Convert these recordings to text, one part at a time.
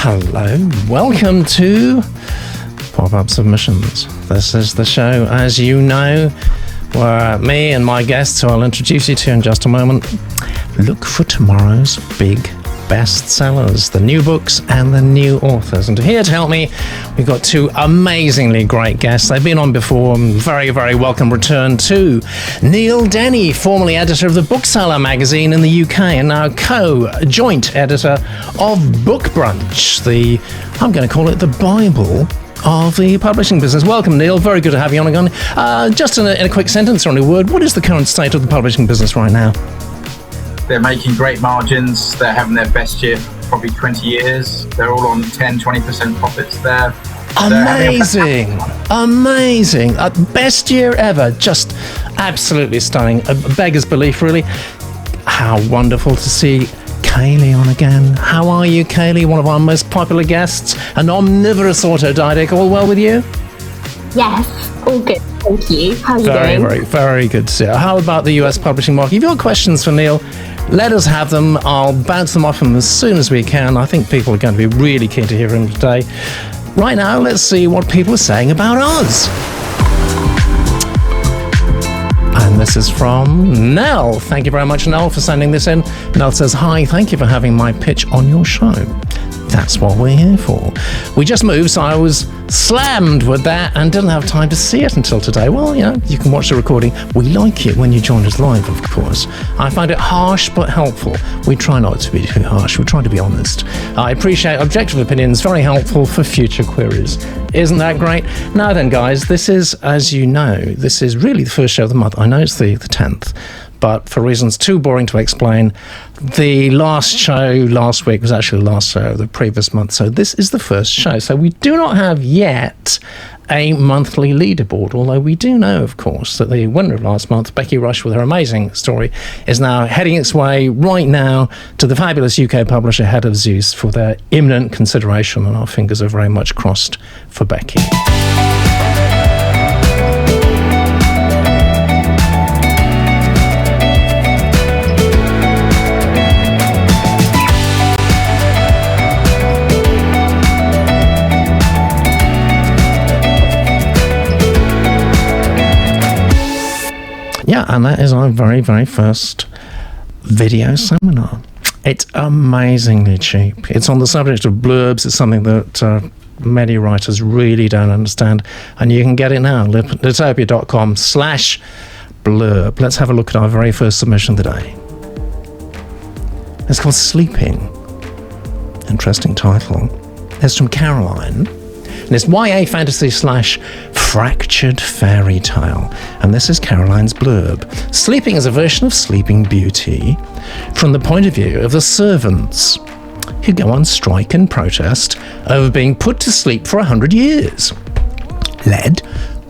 Hello, welcome to Pop-Up Submissions. This is the show, as you know, where me and my guests, who I'll introduce you to in just a moment, look for tomorrow's big bestsellers, the new books and the new authors. And here to help me, we've got two amazingly great guests. They've been on before. Very, very welcome return to Neill Denny, formerly editor of the Bookseller magazine in the UK and now co-joint editor of BookBrunch, I'm going to call it the Bible of the publishing business. Welcome, Neill. Very good to have you on again. Just in a quick sentence or in a word, what is the current state of the publishing business right now? They're making great margins. They're having their best year for probably 20 years. They're all on 10-20% profits there. Amazing. Amazing. Best year ever. Just absolutely stunning. A beggar's belief, really. How wonderful to see Kaylee on again. How are you, Kaylee? One of our most popular guests. An omnivorous autodidact. All well with you? Yes, all good. Thank you. How are you doing? Very, very good to see you. How about the US publishing market? If you've got questions for Neill, let us have them. I'll bounce them off him as soon as we can. I think people are going to be really keen to hear him today. Right now, let's see what people are saying about us. And this is from Nell. Thank you very much, Nell, for sending this in. Nell says, hi, thank you for having my pitch on your show. That's what we're here for. We just moved, so I was slammed with that and didn't have time to see it until today. Well, you know, you can watch the recording. We like it when you join us live, of course. I find it harsh but helpful. We try not to be too harsh. We try to be honest. I appreciate objective opinions. Very helpful for future queries. Isn't that great? Now then, guys, this is, as you know, this is really the first show of the month. I know it's the 10th. But for reasons too boring to explain, the last show last week was actually the last show of the previous month. So this is the first show. So we do not have yet a monthly leaderboard, although we do know, of course, that the winner of last month, Becky Rush, with her amazing story, is now heading its way right now to the fabulous UK publisher Head of Zeus for their imminent consideration, and our fingers are very much crossed for Becky. Yeah, and that is our very, very first video seminar. It's amazingly cheap. It's on the subject of blurbs. It's something that many writers really don't understand. And you can get it now, litopia.com/blurb. Let's have a look at our very first submission today. It's called Sleeping. Interesting title. It's from Caroline. And it's YA fantasy / fractured fairy tale. And this is Caroline's blurb. Sleeping is a version of Sleeping Beauty from the point of view of the servants who go on strike and protest over being put to sleep for 100 years, led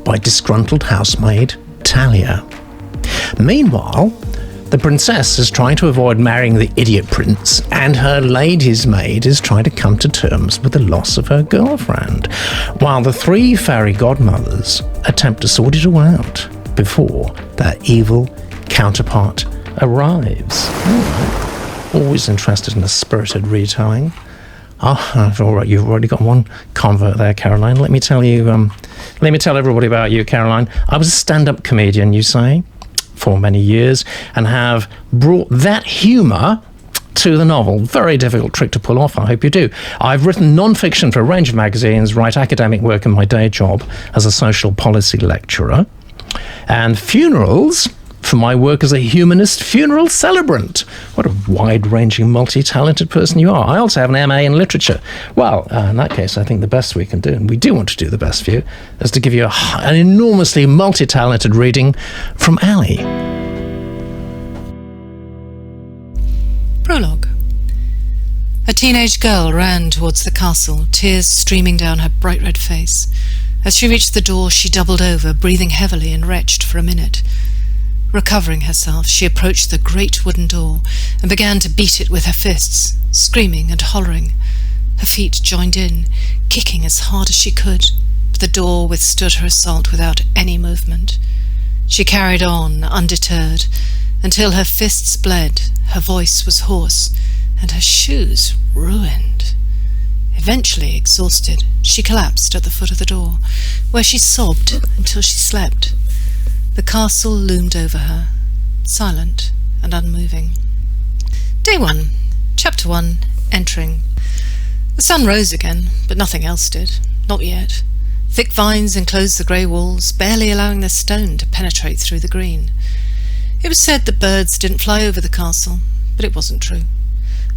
by disgruntled housemaid Talia. Meanwhile, the princess is trying to avoid marrying the idiot prince, and her lady's maid is trying to come to terms with the loss of her girlfriend, while the three fairy godmothers attempt to sort it all out before their evil counterpart arrives. Always interested in a spirited retelling. Oh, all right, you've already got one convert there, Caroline. Let me tell everybody about you, Caroline. I was a stand-up comedian, you say, for many years, and have brought that humour to the novel. Very difficult trick to pull off, I hope you do. I've written non-fiction for a range of magazines, write academic work in my day job as a social policy lecturer, and funerals for my work as a humanist funeral celebrant. What a wide-ranging, multi-talented person you are. I also have an MA in literature. Well, in that case, I think the best we can do, and we do want to do the best for you, is to give you an enormously multi-talented reading from Ali. Prologue. A teenage girl ran towards the castle, tears streaming down her bright red face. As she reached the door, she doubled over, breathing heavily, and retched for a minute. Recovering herself, she approached the great wooden door and began to beat it with her fists, screaming and hollering. Her feet joined in, kicking as hard as she could, but the door withstood her assault without any movement. She carried on, undeterred, until her fists bled, her voice was hoarse, and her shoes ruined. Eventually, exhausted, she collapsed at the foot of the door, where she sobbed until she slept. The castle loomed over her, silent and unmoving. Day 1, Chapter 1, Entering. The sun rose again, but nothing else did. Not yet. Thick vines enclosed the grey walls, barely allowing their stone to penetrate through the green. It was said that birds didn't fly over the castle, but it wasn't true.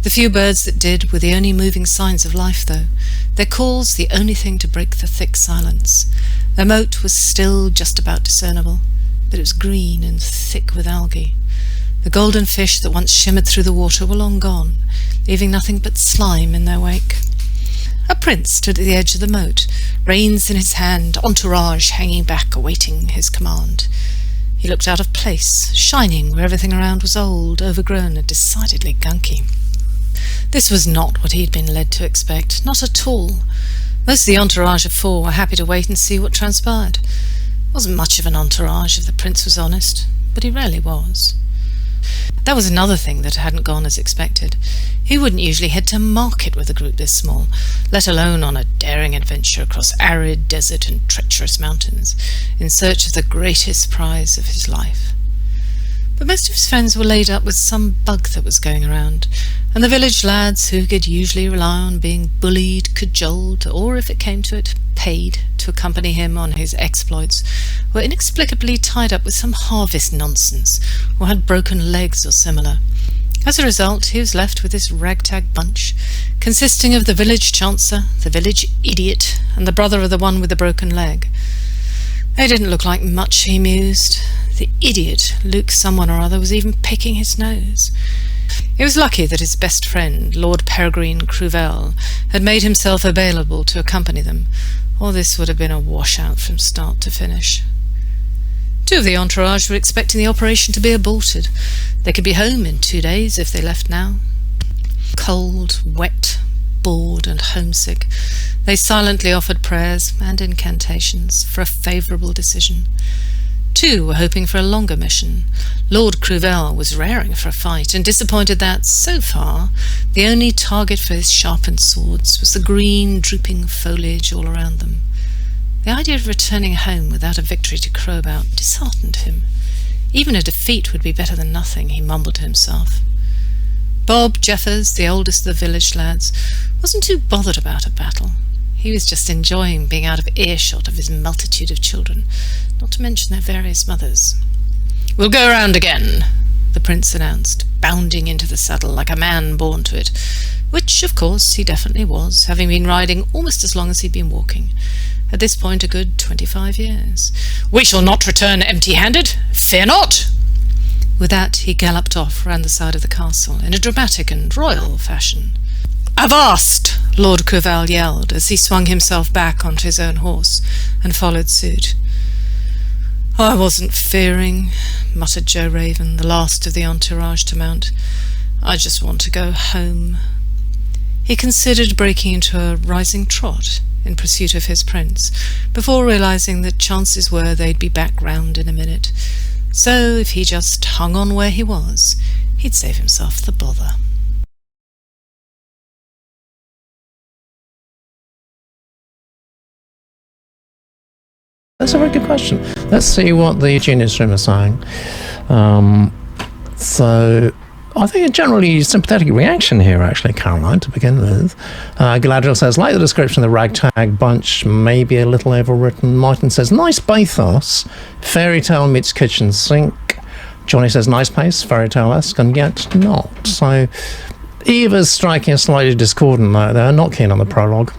The few birds that did were the only moving signs of life, though, their calls the only thing to break the thick silence. Their moat was still just about discernible, but it was green and thick with algae. The golden fish that once shimmered through the water were long gone, leaving nothing but slime in their wake. A prince stood at the edge of the moat, reins in his hand, entourage hanging back, awaiting his command. He looked out of place, shining where everything around was old, overgrown, and decidedly gunky. This was not what he'd been led to expect, not at all. Most of the entourage of 4 were happy to wait and see what transpired. It wasn't much of an entourage, if the prince was honest, but he rarely was. That was another thing that hadn't gone as expected. He wouldn't usually head to market with a group this small, let alone on a daring adventure across arid desert and treacherous mountains, in search of the greatest prize of his life. But most of his friends were laid up with some bug that was going around, and the village lads who could usually rely on being bullied, cajoled, or, if it came to it, paid to accompany him on his exploits, were inexplicably tied up with some harvest nonsense, or had broken legs or similar. As a result, he was left with this ragtag bunch, consisting of the village chancer, the village idiot, and the brother of the one with the broken leg. They didn't look like much, he mused. The idiot, Luke someone or other, was even picking his nose. He was lucky that his best friend, Lord Peregrine Cruvel, had made himself available to accompany them, or this would have been a washout from start to finish. 2 of the entourage were expecting the operation to be aborted. They could be home in 2 days if they left now. Cold, wet, bored and homesick, they silently offered prayers and incantations for a favourable decision. 2 were hoping for a longer mission. Lord Cruvel was raring for a fight, and disappointed that, so far, the only target for his sharpened swords was the green, drooping foliage all around them. The idea of returning home without a victory to crow about disheartened him. Even a defeat would be better than nothing, he mumbled to himself. Bob Jeffers, the oldest of the village lads, wasn't too bothered about a battle. He was just enjoying being out of earshot of his multitude of children, not to mention their various mothers. "We'll go round again," the prince announced, bounding into the saddle like a man born to it, which, of course, he definitely was, having been riding almost as long as he'd been walking. At this point, a good 25 years. "We shall not return empty-handed. Fear not!" With that, he galloped off round the side of the castle in a dramatic and royal fashion. "Avast!" Lord Cruvel yelled as he swung himself back onto his own horse and followed suit. "I wasn't fearing," muttered Joe Raven, the last of the entourage to mount. "I just want to go home." He considered breaking into a rising trot in pursuit of his prince, before realizing that chances were they'd be back round in a minute. So if he just hung on where he was, he'd save himself the bother. That's a very good question. Let's see what the Genius Room are saying. So I think a generally sympathetic reaction here, actually, Caroline, to begin with. Galadriel says, like the description of the ragtag bunch, maybe a little overwritten. Martin says, nice bathos. Fairy tale meets kitchen sink. Johnny says, nice pace, fairy tale-esque, and yet not. So Eva's striking a slightly discordant note there, not keen on the prologue.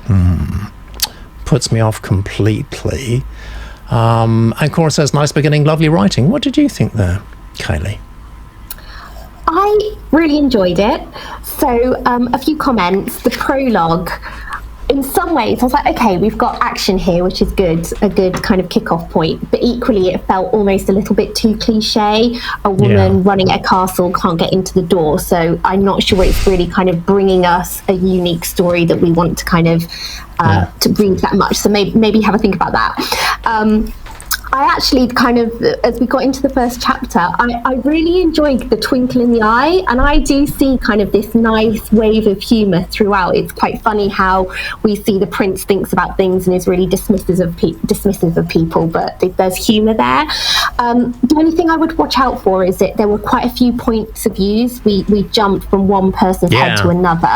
Puts me off completely. And Cora says, nice beginning, lovely writing. What did you think there, Kaylee? I really enjoyed it. So a few comments. The prologue, in some ways, I was like, okay, we've got action here, which is good, a good kind of kick-off point. But equally, it felt almost a little bit too cliche. A woman running a castle can't get into the door. So I'm not sure it's really kind of bringing us a unique story that we want to kind of to bring that much. So maybe have a think about that. I actually kind of, as we got into the first chapter, I really enjoyed the twinkle in the eye, and I do see kind of this nice wave of humour throughout. It's quite funny how we see the prince thinks about things and is really dismissive of people, but there's humour there. The only thing I would watch out for is that there were quite a few points of views. We jumped from one person's head to another,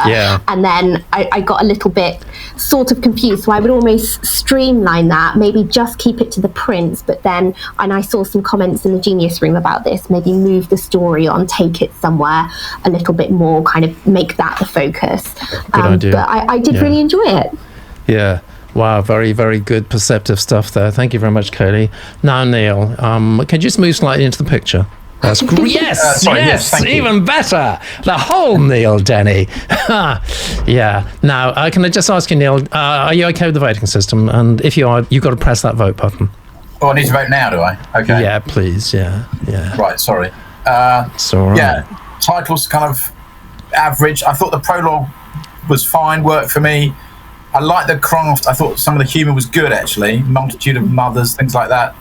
and then I got a little bit sort of confused, so I would almost streamline that, maybe just keep it to the prince, but then, and I saw some comments in the Genius Room about this, maybe move the story on, take it somewhere a little bit more, kind of make that the focus. Good idea. But I did really enjoy it. Yeah. Wow, very, very good perceptive stuff there. Thank you very much, Cody. Now, Neill, can you just move slightly into the picture? That's great. Yes, yes, even better. The whole Neill, Denny. Yeah. Now, can I just ask you, Neill, are you okay with the voting system? And if you are, you've got to press that vote button. Oh, I need to vote now, do I? Okay. Yeah, please. Yeah. Right, sorry. It's all right. Yeah, title's kind of average. I thought the prologue was fine, worked for me. I liked the craft. I thought some of the humour was good, actually. Multitude of mothers, things like that.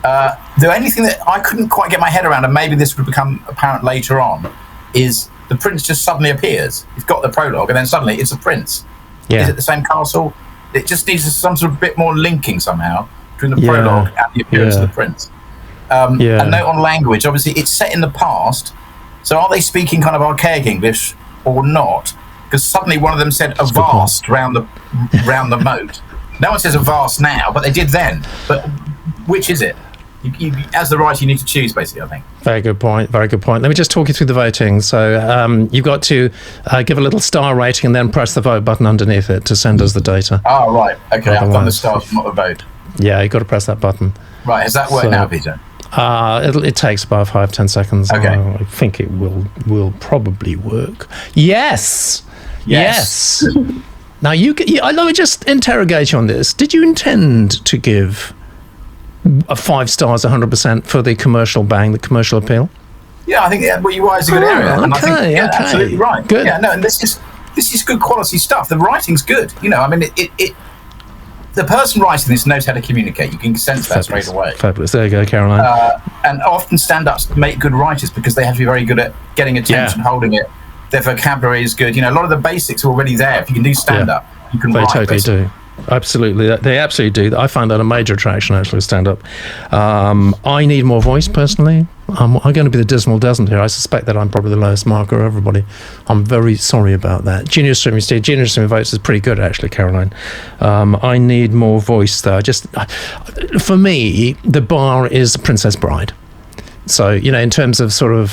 The only thing that I couldn't quite get my head around, and maybe this would become apparent later on, is the prince just suddenly appears. You've got the prologue, and then suddenly it's a prince. Yeah. Is it the same castle? It just needs some sort of bit more linking somehow between the prologue and the appearance of the prince. A note on language. Obviously, it's set in the past, so are they speaking kind of archaic English or not? Because suddenly one of them said avast round the moat. No one says avast now, but they did then. But which is it? You, as the writer, you need to choose, basically, I think. Very good point. Very good point. Let me just talk you through the voting. So you've got to give a little star rating and then press the vote button underneath it to send us the data. Oh, right. Okay, I've done the stars, not the vote. Yeah, you've got to press that button. Right, has that worked now, Peter? It takes about 5-10 seconds. Okay. I think it will probably work. Yes. Now, let me just interrogate you on this. Did you intend to give 5 stars 100% for the commercial bang, the commercial appeal? Yeah, I think UI is a good area. Okay, and I think, absolutely right. Good. Yeah, no, and this is good quality stuff. The writing's good. You know, I mean, the person writing this knows how to communicate. You can sense that straight away. Fabulous. There you go, Caroline. And often stand-ups make good writers because they have to be very good at getting attention, holding it. Their vocabulary is good. You know, a lot of the basics are already there. If you can do stand-up, you can write. They totally do. Absolutely. They absolutely do. I find that a major attraction, actually, with stand-up. I need more voice, personally. I'm going to be the dismal doesn't here. I suspect that I'm probably the lowest marker of everybody. I'm very sorry about that. Genius Stream votes is pretty good, actually, Caroline. I need more voice, though. For me, the bar is Princess Bride. So, you know, in terms of sort of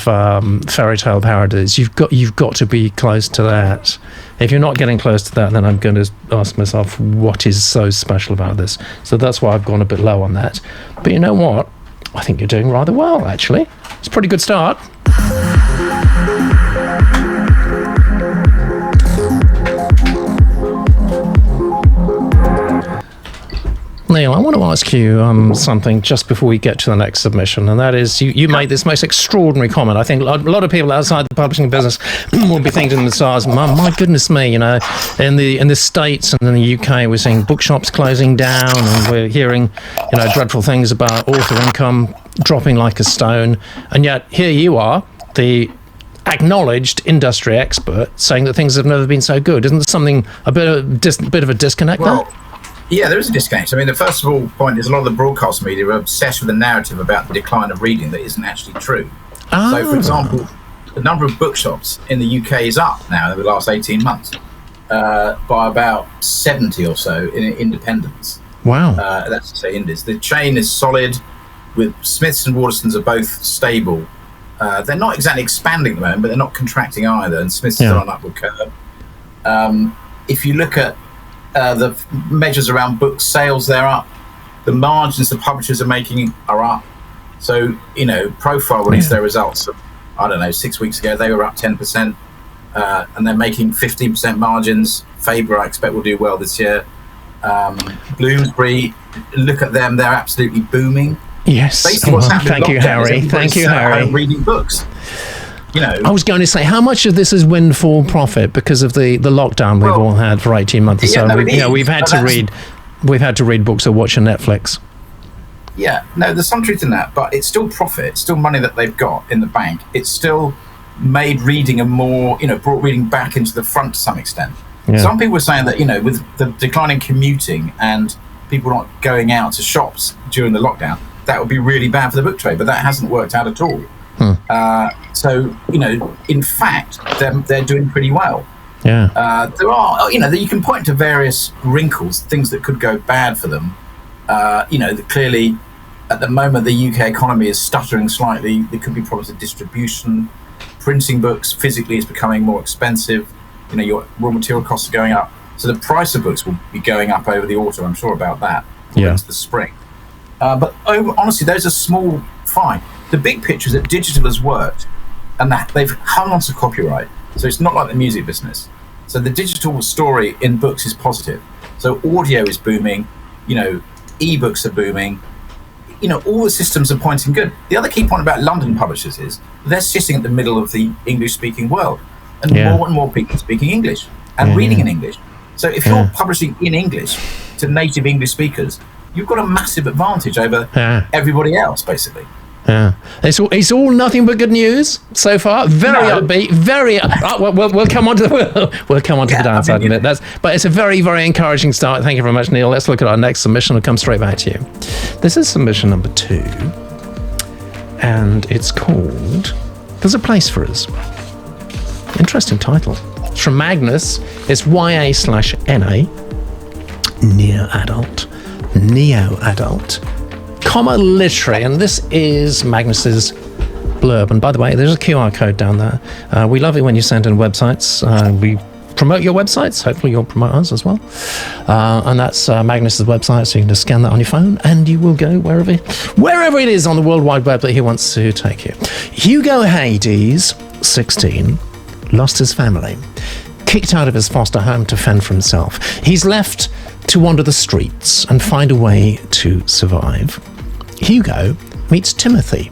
fairy tale parodies, you've got to be close to that. If you're not getting close to that, then I'm going to ask myself, what is so special about this? So that's why I've gone a bit low on that. But you know what? I think you're doing rather well, actually. It's a pretty good start. Neill, I want to ask you something just before we get to the next submission, and that is you made this most extraordinary comment. I think a lot of people outside the publishing business will be thinking to themselves, my goodness me, you know, in the States and in the UK, we're seeing bookshops closing down, and we're hearing, you know, dreadful things about author income dropping like a stone, and yet here you are, the acknowledged industry expert, saying that things have never been so good. Isn't there something a bit of a disconnect there? Yeah, there is a disconnect. I mean, the first of all point is a lot of the broadcast media are obsessed with the narrative about the decline of reading that isn't actually true. So, for example, the number of bookshops in the UK is up now over the last 18 months by about 70 or so in independents. Wow. That's to say indies. The chain is solid, with Smiths and Waterstones are both stable. They're not exactly expanding at the moment, but they're not contracting either, and Smiths is on an upward curve. If you look at the measures around book sales, they're up. The margins the publishers are making are up. So, you know, Profile released their results, I don't know, 6 weeks ago. They were up 10%, and they're making 15% margins. Faber, I expect, will do well this year. Bloomsbury, look at them. They're absolutely booming. Yes. Basically, what's happening Thank you, Harry. Thank you, Harry. Reading books. You know, I was going to say, how much of this is windfall profit because of the lockdown we've all had for 18 months or so? We've had to read books or watch on Netflix. Yeah, no, there's some truth in that, but it's still profit. It's still money that they've got in the bank. It's still made reading a more, brought reading back into the front to some extent. Yeah. Some people were saying that, with the decline in commuting and people not going out to shops during the lockdown, that would be really bad for the book trade, but that hasn't worked out at all. So, in fact, they're doing pretty well. Yeah. There are, you can point to various wrinkles, things that could go bad for them. Clearly, at the moment, the UK economy is stuttering slightly. There could be problems with distribution. Printing books physically is becoming more expensive. Your raw material costs are going up. So the price of books will be going up over the autumn. I'm sure about that. Into the spring. But honestly, those are small fine. The big picture is that digital has worked and that they've hung on to copyright. So it's not like the music business. So the digital story in books is positive. So audio is booming, ebooks are booming, all the systems are pointing good. The other key point about London publishers is they're sitting at the middle of the English-speaking world, and more and more people are speaking English and reading in English. So if you're publishing in English to native English speakers, you've got a massive advantage over everybody else, basically. Yeah, it's all nothing but good news so far. Very upbeat. Very. We'll come on to the downside of it. But it's a very, very encouraging start. Thank you very much, Neill. Let's look at our next submission. I'll come straight back to you. This is submission number 2, and it's called "There's a Place for Us." Interesting title. It's from Magnus. It's YA/NA, neo-adult. Comma literary, and this is Magnus's blurb. And by the way, there's a QR code down there. We love it when you send in websites. We promote your websites. Hopefully you'll promote us as well. And that's Magnus's website, so you can just scan that on your phone and you will go wherever it is on the World Wide Web that he wants to take you. Hugo Hades, 16, lost his family, kicked out of his foster home to fend for himself. He's left to wander the streets and find a way to survive. Hugo meets Timothy,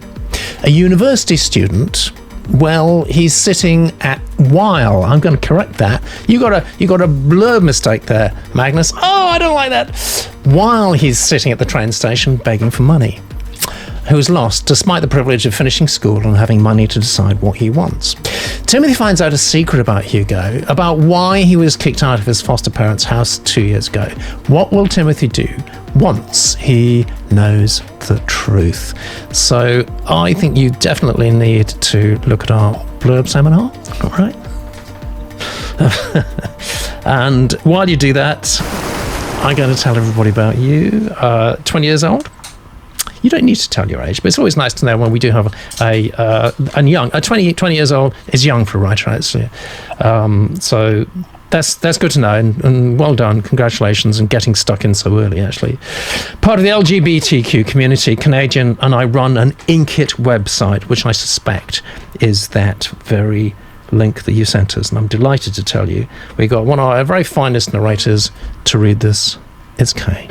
a university student. Well, he's sitting at while. I'm going to correct that. You got a blurb mistake there, Magnus. Oh, I don't like that. While he's sitting at the train station begging for money, who's lost despite the privilege of finishing school and having money to decide what he wants. Timothy finds out a secret about Hugo, about why he was kicked out of his foster parents' house 2 years ago. What will Timothy do once he knows the truth? So I think you definitely need to look at our blurb seminar, all right? And while you do that, I'm going to tell everybody about you. 20 years old. You don't need to tell your age, but it's always nice to know when we do have a 20 years old is young for a writer, actually. So that's good to know, and well done, congratulations, and getting stuck in so early, actually. Part of the LGBTQ community, Canadian, and I run an Inkit website, which I suspect is that very link that you sent us, and I'm delighted to tell you we got one of our very finest narrators to read this. It's Kay.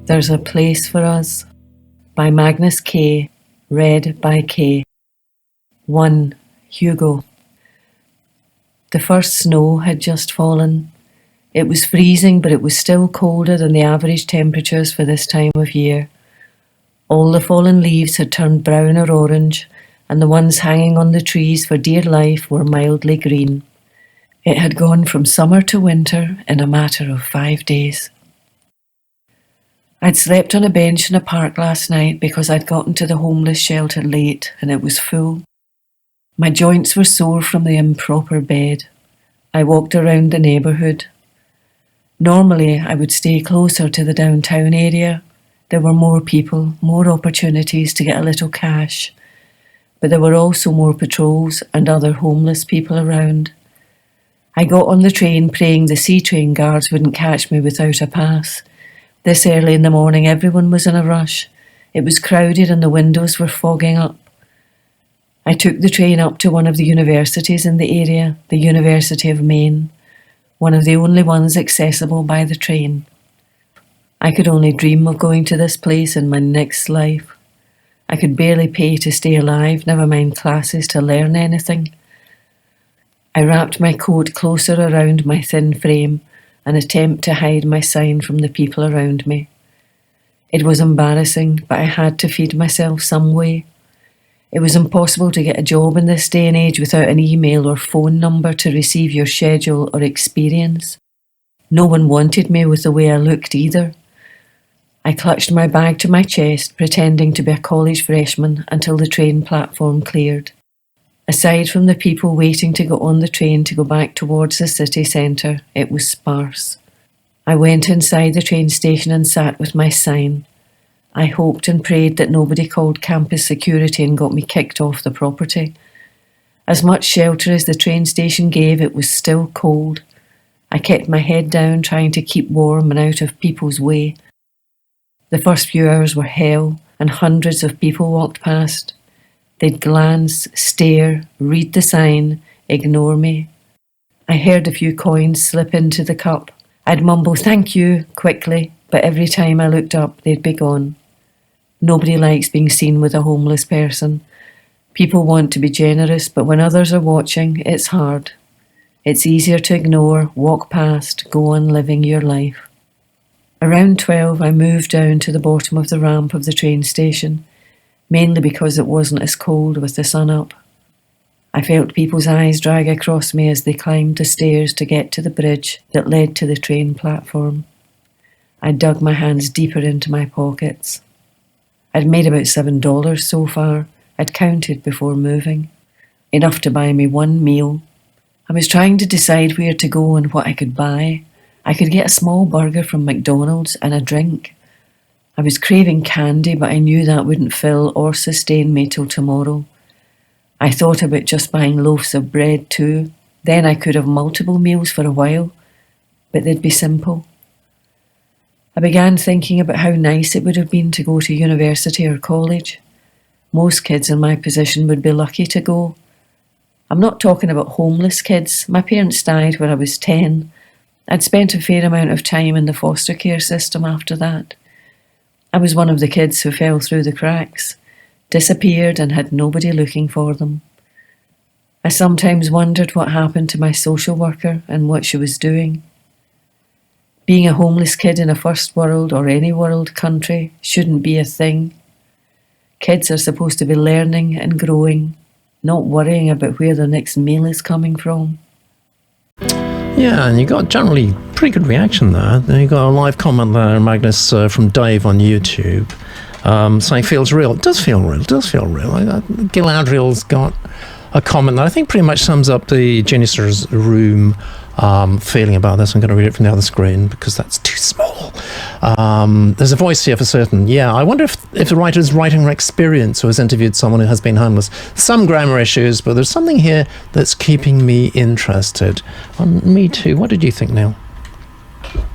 There's a Place for Us by Magnus K. Read by K. 1. Hugo. The first snow had just fallen. It was freezing, but it was still colder than the average temperatures for this time of year. All the fallen leaves had turned brown or orange, and the ones hanging on the trees for dear life were mildly green. It had gone from summer to winter in a matter of 5 days. I'd slept on a bench in a park last night because I'd gotten to the homeless shelter late and it was full. My joints were sore from the improper bed. I walked around the neighbourhood. Normally, I would stay closer to the downtown area. There were more people, more opportunities to get a little cash. But there were also more patrols and other homeless people around. I got on the train praying the C-train guards wouldn't catch me without a pass. This early in the morning, everyone was in a rush. It was crowded and the windows were fogging up. I took the train up to one of the universities in the area, the University of Maine, one of the only ones accessible by the train. I could only dream of going to this place in my next life. I could barely pay to stay alive, never mind classes to learn anything. I wrapped my coat closer around my thin frame an attempt to hide my sign from the people around me. It was embarrassing, but I had to feed myself some way. It was impossible to get a job in this day and age without an email or phone number to receive your schedule or experience. No one wanted me with the way I looked either. I clutched my bag to my chest, pretending to be a college freshman until the train platform cleared. Aside from the people waiting to get on the train to go back towards the city centre, it was sparse. I went inside the train station and sat with my sign. I hoped and prayed that nobody called campus security and got me kicked off the property. As much shelter as the train station gave, it was still cold. I kept my head down, trying to keep warm and out of people's way. The first few hours were hell, and hundreds of people walked past. They'd glance, stare, read the sign, ignore me. I heard a few coins slip into the cup. I'd mumble "thank you" quickly, but every time I looked up, they'd be gone. Nobody likes being seen with a homeless person. People want to be generous, but when others are watching, it's hard. It's easier to ignore, walk past, go on living your life. Around 12, I moved down to the bottom of the ramp of the train station, mainly because it wasn't as cold with the sun up. I felt people's eyes drag across me as they climbed the stairs to get to the bridge that led to the train platform. I dug my hands deeper into my pockets. I'd made about $7 so far. I'd counted before moving. Enough to buy me one meal. I was trying to decide where to go and what I could buy. I could get a small burger from McDonald's and a drink. I was craving candy, but I knew that wouldn't fill or sustain me till tomorrow. I thought about just buying loaves of bread too. Then I could have multiple meals for a while, but they'd be simple. I began thinking about how nice it would have been to go to university or college. Most kids in my position would be lucky to go. I'm not talking about homeless kids. My parents died when I was 10. I'd spent a fair amount of time in the foster care system after that. I was one of the kids who fell through the cracks, disappeared and had nobody looking for them. I sometimes wondered what happened to my social worker and what she was doing. Being a homeless kid in a first world or any world country shouldn't be a thing. Kids are supposed to be learning and growing, not worrying about where their next meal is coming from. Yeah, and you got generally pretty good reaction there. Then you got a live comment there, Magnus, from Dave on YouTube, saying feels real. It does feel real. Gil Adriel's got a comment that I think pretty much sums up the Genius's Room feeling about this. I'm going to read it from the other screen because that's too small. There's a voice here for certain. Yeah, I wonder if the writer's writing her experience or has interviewed someone who has been homeless. Some grammar issues, but there's something here that's keeping me interested. Me too. What did you think, Neill?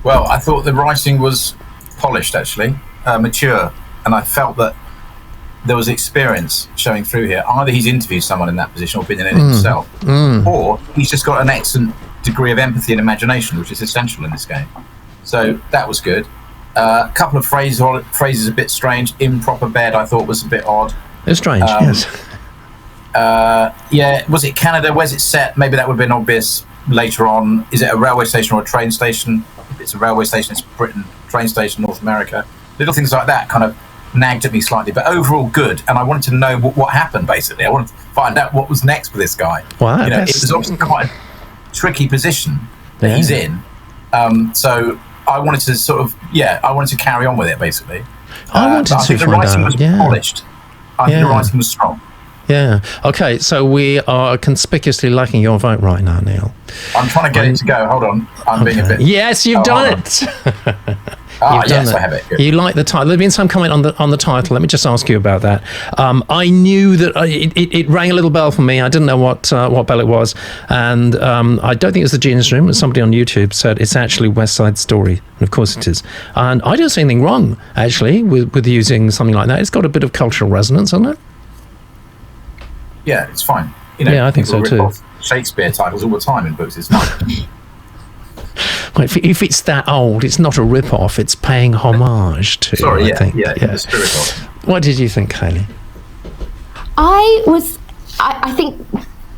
Well, I thought the writing was polished, actually, mature, and I felt that there was experience showing through here. Either he's interviewed someone in that position or been in it himself, or he's just got an excellent degree of empathy and imagination, which is essential in this game. So that was good. A couple of phrases a bit strange. Improper bed, I thought was a bit odd. It's strange, yes. Yeah, was it Canada? Where's it set? Maybe that would have been obvious later on. Is it a railway station or a train station? If it's a railway station, it's Britain. Train station, North America. Little things like that kind of nagged at me slightly, but overall good. And I wanted to know what happened, basically. I wanted to find out what was next for this guy. Wow, it was obviously quite a tricky position that he's in. So I wanted to I wanted to carry on with it, basically. I think the writing was polished. I think the writing was strong. Yeah. Okay, so we are conspicuously lacking your vote right now, Neill. I'm trying to get it to go. Hold on. I'm being a bit... Yes, you've done it. Yes, I have it. Good. You like the title. There's been some comment on the title. Let me just ask you about that. I knew that it rang a little bell for me. I didn't know what bell it was, and I don't think it's the Genius Room. Somebody on YouTube said it's actually West Side Story, and of course it is. And I don't see anything wrong actually with using something like that. It's got a bit of cultural resonance, hasn't it? Yeah, it's fine. I think so too. Shakespeare titles all the time in books. It's fine. Well, if it's that old, it's not a rip-off. It's paying homage to. Sorry, I think. the spirit of it. What did you think, Hayley? I think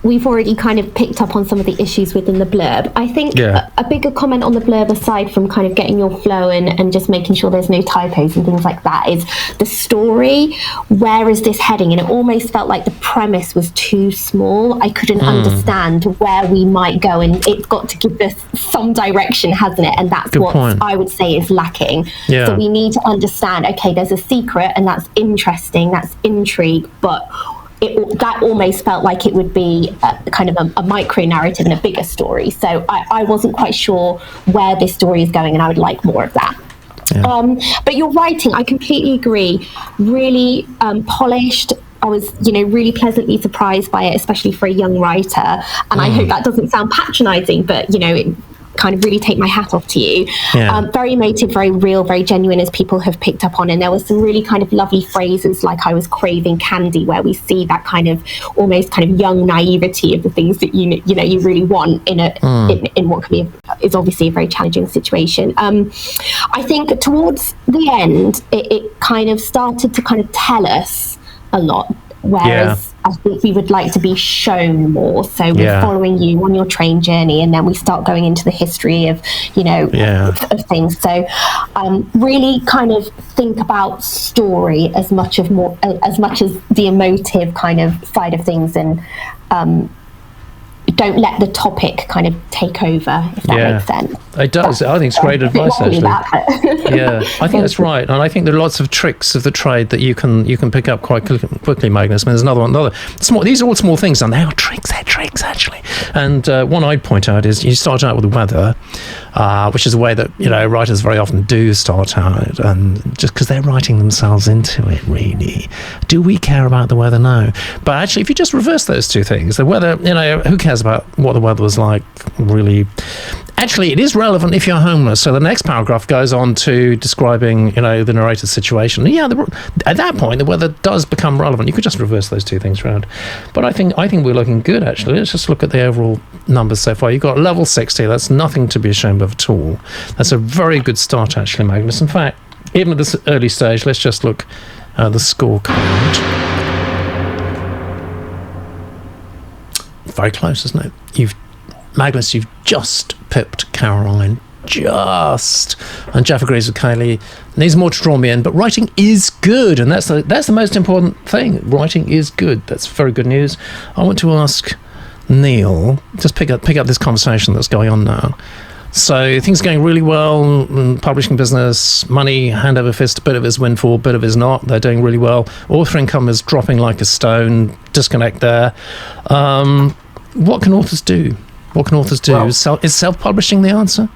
we've already kind of picked up on some of the issues within the blurb. I think a bigger comment on the blurb, aside from kind of getting your flow and just making sure there's no typos and things like that, is the story. Where is this heading? And it almost felt like the premise was too small. I couldn't understand where we might go, and it's got to give us some direction, hasn't it? And that's what I would say is lacking. So we need to understand, okay, there's a secret, and that's interesting, that's intrigue, but that almost felt like it would be kind of a micro narrative and a bigger story. So I wasn't quite sure where this story is going, and I would like more of that. But your writing, I completely agree, really polished. I was, really pleasantly surprised by it, especially for a young writer. And I hope that doesn't sound patronizing, but, it kind of really take my hat off to you. Very emotive, very real, very genuine, as people have picked up on. And there was some really kind of lovely phrases, like I was craving candy, where we see that kind of almost kind of young naivety of the things that you really want in what can be is obviously a very challenging situation. I think towards the end it kind of started to kind of tell us a lot, whereas I think we would like to be shown more. So we're following you on your train journey, and then we start going into the history of, of things. So really kind of think about story as much as the emotive kind of side of things, and don't let the topic kind of take over, if that makes sense. It does. I think it's great advice, actually. I think that's right. And I think there are lots of tricks of the trade that you can pick up quite quickly, Magnus. I mean, there's another small. These are all small things, and they are tricks. They're tricks, actually. And one I'd point out is you start out with the weather, which is a way that writers very often do start out, and just because they're writing themselves into it. Really, do we care about the weather? No. But actually, if you just reverse those two things, the weather, who cares about what the weather was like, really? Actually, it is relevant if you're homeless. So the next paragraph goes on to describing, the narrator's situation. At that point, the weather does become relevant. You could just reverse those two things around. But I think we're looking good, actually. Let's just look at the overall numbers so far. You've got level 60. That's nothing to be ashamed of at all. That's a very good start, actually, Magnus. In fact, even at this early stage, let's just look at the scorecard. Very close, isn't it? Magnus, you've just pipped Caroline. And Jeff agrees with Kylie. Needs more to draw me in, but writing is good, and that's the most important thing. Writing is good. That's very good news. I want to ask Neill, just pick up this conversation that's going on now. So things are going really well in publishing business, money hand over fist, a bit of it is windfall, a bit of it is not. They're doing really well. Author income is dropping like a stone. Disconnect there. What can authors do? Well, is self-publishing the answer?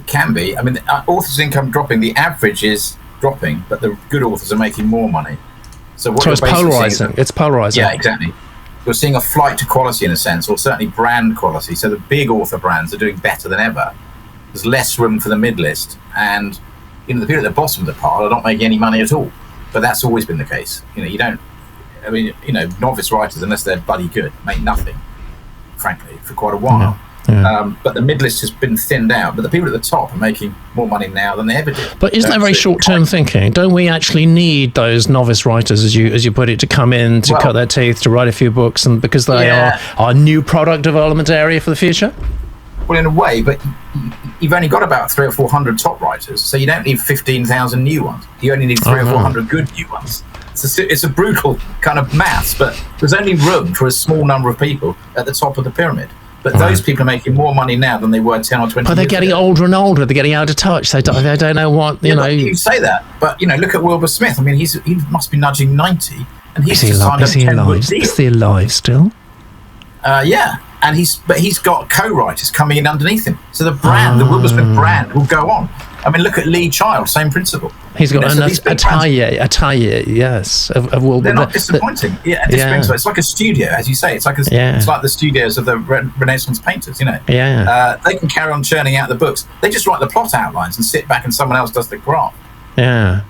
It can be. I mean, authors' income dropping, the average is dropping, but the good authors are making more money. So it's polarizing. It's polarizing. Yeah, exactly. You're seeing a flight to quality in a sense, or certainly brand quality. So the big author brands are doing better than ever. There's less room for the mid-list, and the people at the bottom of the pile are not making any money at all. But that's always been the case. Novice writers, unless they're bloody good, make nothing, frankly, for quite a while. But the mid-list has been thinned out, but the people at the top are making more money now than they ever did. But isn't that very short-term thinking? Don't we actually need those novice writers, as you put it, to come in, to cut their teeth, to write a few books, and because they are our new product development area for the future? Well, in a way, but you've only got about 300 or 400 top writers, so you don't need 15,000 new ones. You only need 300 or 400 good new ones. It's a brutal kind of maths, but there's only room for a small number of people at the top of the pyramid. But those people are making more money now than they were 10 or 20 years ago. But they're getting older and older. They're getting out of touch. They don't know what, You say that, but, look at Wilbur Smith. I mean, he must be nudging 90, and he's just signed up 10 book deal. Is he alive still? Yeah, and he's got co-writers coming in underneath him. So the brand, the Wilbur Smith brand, will go on. I mean, look at Lee Child, same principle. He's got a tie, yes, of Wilbur. They're not disappointing. It's like a studio, as you say. It's like it's like the studios of the Renaissance painters. They can carry on churning out the books. They just write the plot outlines and sit back, and someone else does the graft. Yeah.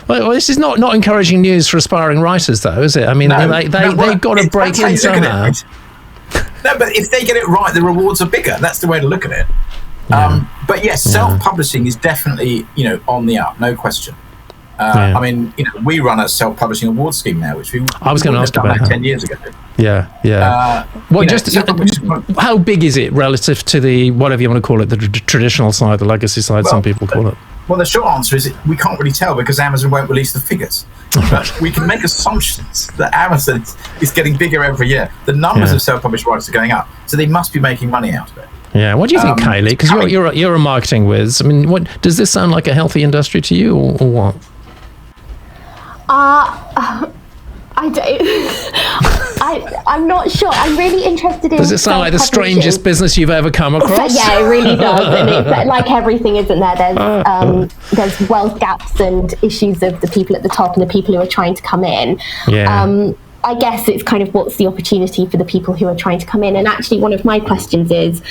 Well, this is not encouraging news for aspiring writers, though, is it? I mean, they've got to break in somehow. No, but if they get it right, the rewards are bigger. That's the way to look at it. But yes, self-publishing is definitely, on the up, no question. I mean, we run a self-publishing award scheme now, which I was going to ask about 10 years ago. Yeah. How big is it relative to the, whatever you want to call it, the traditional side, the legacy side, some people call it? Well, the short answer is we can't really tell because Amazon won't release the figures. But we can make assumptions that Amazon is getting bigger every year. The numbers of self-published writers are going up, so they must be making money out of it. Yeah, what do you think, Kaylee? Because you're a marketing whiz. I mean, what does this sound like a healthy industry to you, or what? I'm not sure. I'm really interested in. Does it sound like the strangest business you've ever come across? Yeah, it really does. And it's like everything, isn't there? There's wealth gaps and issues of the people at the top and the people who are trying to come in. Yeah. I guess it's kind of what's the opportunity for the people who are trying to come in. And actually, one of my questions is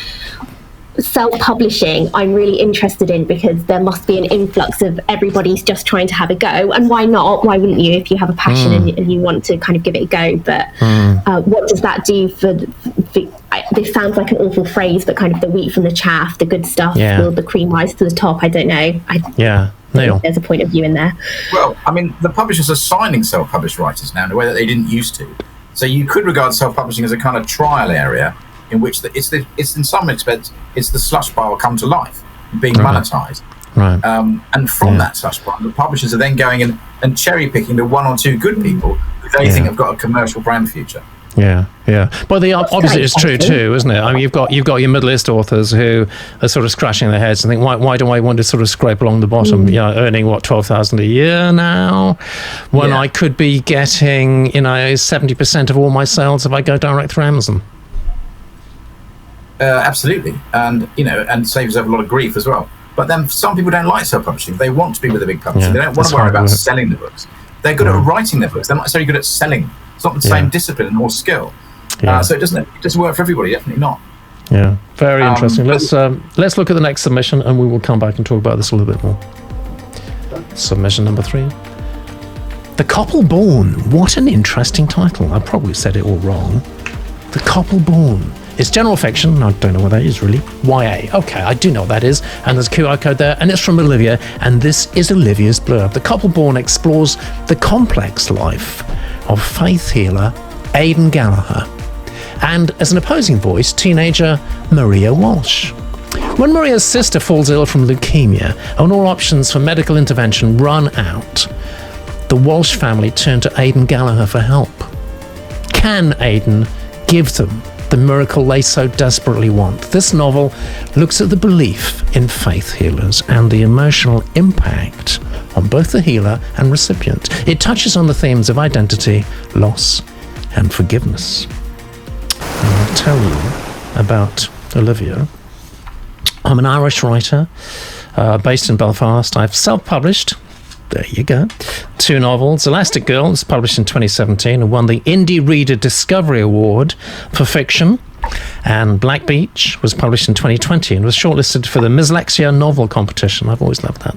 self-publishing. I'm really interested in because there must be an influx of everybody's just trying to have a go. And why not? Why wouldn't you if you have a passion and you want to kind of give it a go? But what does that do for this sounds like an awful phrase, but kind of the wheat from the chaff, the good stuff, will the cream rise to the top? I don't know. Neill. There's a point of view in there. Well, I mean, the publishers are signing self-published writers now in a way that they didn't used to. So you could regard self-publishing as a kind of trial area in which it's in some respects it's the slush pile come to life, being monetized. Right. And from that slush pile, the publishers are then going in and cherry picking the one or two good people who they think have got a commercial brand future. Yeah. But the opposite is true too, isn't it? I mean, you've got your middle-list authors who are sort of scratching their heads and think, why do I want to sort of scrape along the bottom? Earning what, $12,000 a year now, when I could be getting 70% of all my sales if I go direct through Amazon. Absolutely, and saves yourself a lot of grief as well. But then some people don't like self-publishing; they want to be with a big publisher. They don't want to worry about selling the books. They're good at writing their books. They're not necessarily good at selling. It's not the same discipline or skill. So it doesn't work for everybody. Definitely not. Yeah, very interesting. Let's look at the next submission, and we will come back and talk about this a little bit more. Submission number 3. The Coppal Bawn. What an interesting title. I probably said it all wrong. The Coppal Bawn. It's general fiction. I don't know what that is really. YA. Okay, I do know what that is. And there's a QR code there. And it's from Olivia. And this is Olivia's blurb. The Coppal Bawn explores the complex life of faith healer Aidan Gallagher. And as an opposing voice, teenager Maria Walsh. When Maria's sister falls ill from leukemia and all options for medical intervention run out, the Walsh family turn to Aidan Gallagher for help. Can Aidan give them the miracle they so desperately want? This novel looks at the belief in faith healers and the emotional impact on both the healer and recipient. It touches on the themes of identity, loss, and forgiveness. And I'll tell you about Olivia. I'm an Irish writer based in Belfast. I've self-published, there you go, 2 novels. Elastic Girl was published in 2017 and won the Indie Reader Discovery Award for fiction. And Black Beach was published in 2020 and was shortlisted for the Dyslexia Novel Competition. I've always loved that.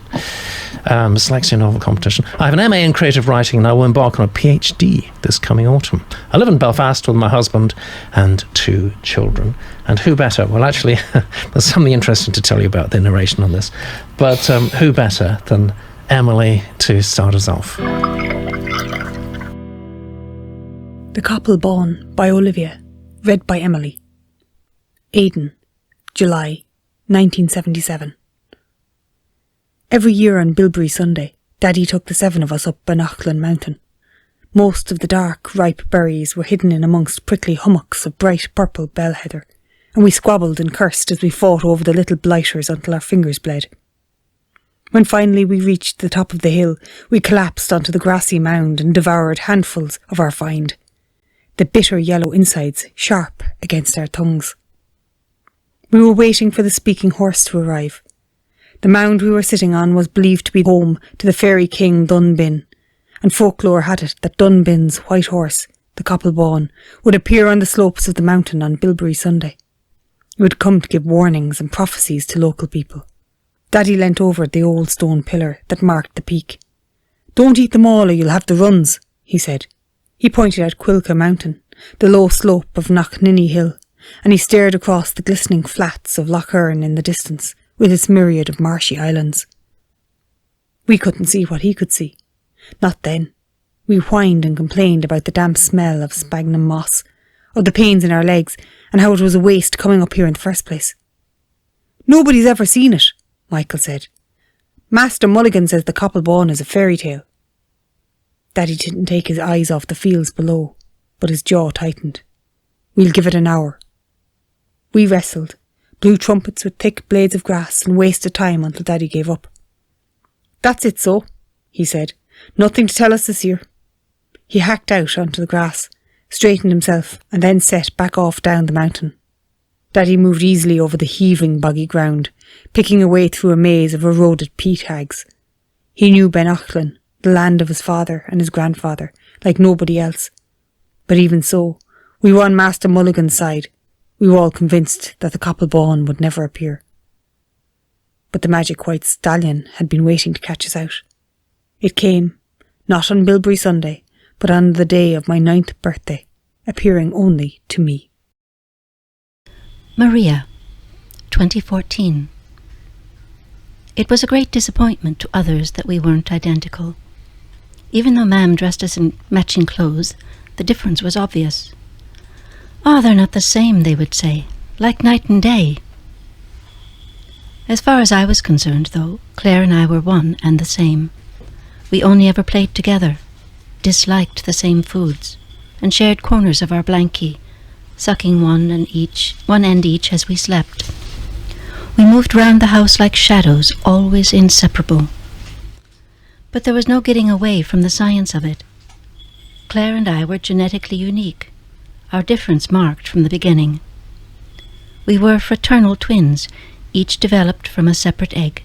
Dyslexia Novel Competition. I have an MA in creative writing and I will embark on a PhD this coming autumn. I live in Belfast with my husband and 2 children. And who better? Well, actually, there's something interesting to tell you about the narration on this. But who better than Emily to start us off? The Coppal Bawn by Olivia, read by Emily. Aidan, July 1977. Every year on Bilberry Sunday, Daddy took the 7 of us up Banachlan Mountain. Most of the dark, ripe berries were hidden in amongst prickly hummocks of bright purple bell heather, and we squabbled and cursed as we fought over the little blighters until our fingers bled. When finally we reached the top of the hill, we collapsed onto the grassy mound and devoured handfuls of our find, the bitter yellow insides sharp against our tongues. We were waiting for the speaking horse to arrive. The mound we were sitting on was believed to be home to the fairy king Dunbin, and folklore had it that Dunbin's white horse, the Coppal Bawn, would appear on the slopes of the mountain on Bilberry Sunday. He would come to give warnings and prophecies to local people. Daddy leant over the old stone pillar that marked the peak. "Don't eat them all or you'll have the runs," he said. He pointed at Quilca Mountain, the low slope of Knockninny Hill, and he stared across the glistening flats of Lough Erne in the distance, with its myriad of marshy islands. We couldn't see what he could see. Not then. We whined and complained about the damp smell of sphagnum moss, of the pains in our legs, and how it was a waste coming up here in the first place. Nobody's ever seen it, Michael said. Master Mulligan says the Coppal Bawn is a fairy tale. Daddy didn't take his eyes off the fields below, but his jaw tightened. We'll give it an hour. We wrestled, blew trumpets with thick blades of grass, and wasted time until Daddy gave up. That's it, so, he said. Nothing to tell us this year. He hacked out onto the grass, straightened himself, and then set back off down the mountain. Daddy moved easily over the heaving, boggy ground, picking a way through a maze of eroded peat hags. He knew Ben Auckland, the land of his father and his grandfather, like nobody else. But even so, we were on Master Mulligan's side. We were all convinced that the Coppal Bawn would never appear. But the magic white stallion had been waiting to catch us out. It came, not on Bilberry Sunday, but on the day of my 9th birthday, appearing only to me. Maria, 2014. It was a great disappointment to others that we weren't identical. Even though Mam dressed us in matching clothes, the difference was obvious. "Ah, they're not the same," they would say, "like night and day." As far as I was concerned, though, Claire and I were one and the same. We only ever played together, disliked the same foods, and shared corners of our blankie, sucking one end each as we slept. We moved round the house like shadows, always inseparable. But there was no getting away from the science of it. Claire and I were genetically unique, our difference marked from the beginning. We were fraternal twins, each developed from a separate egg,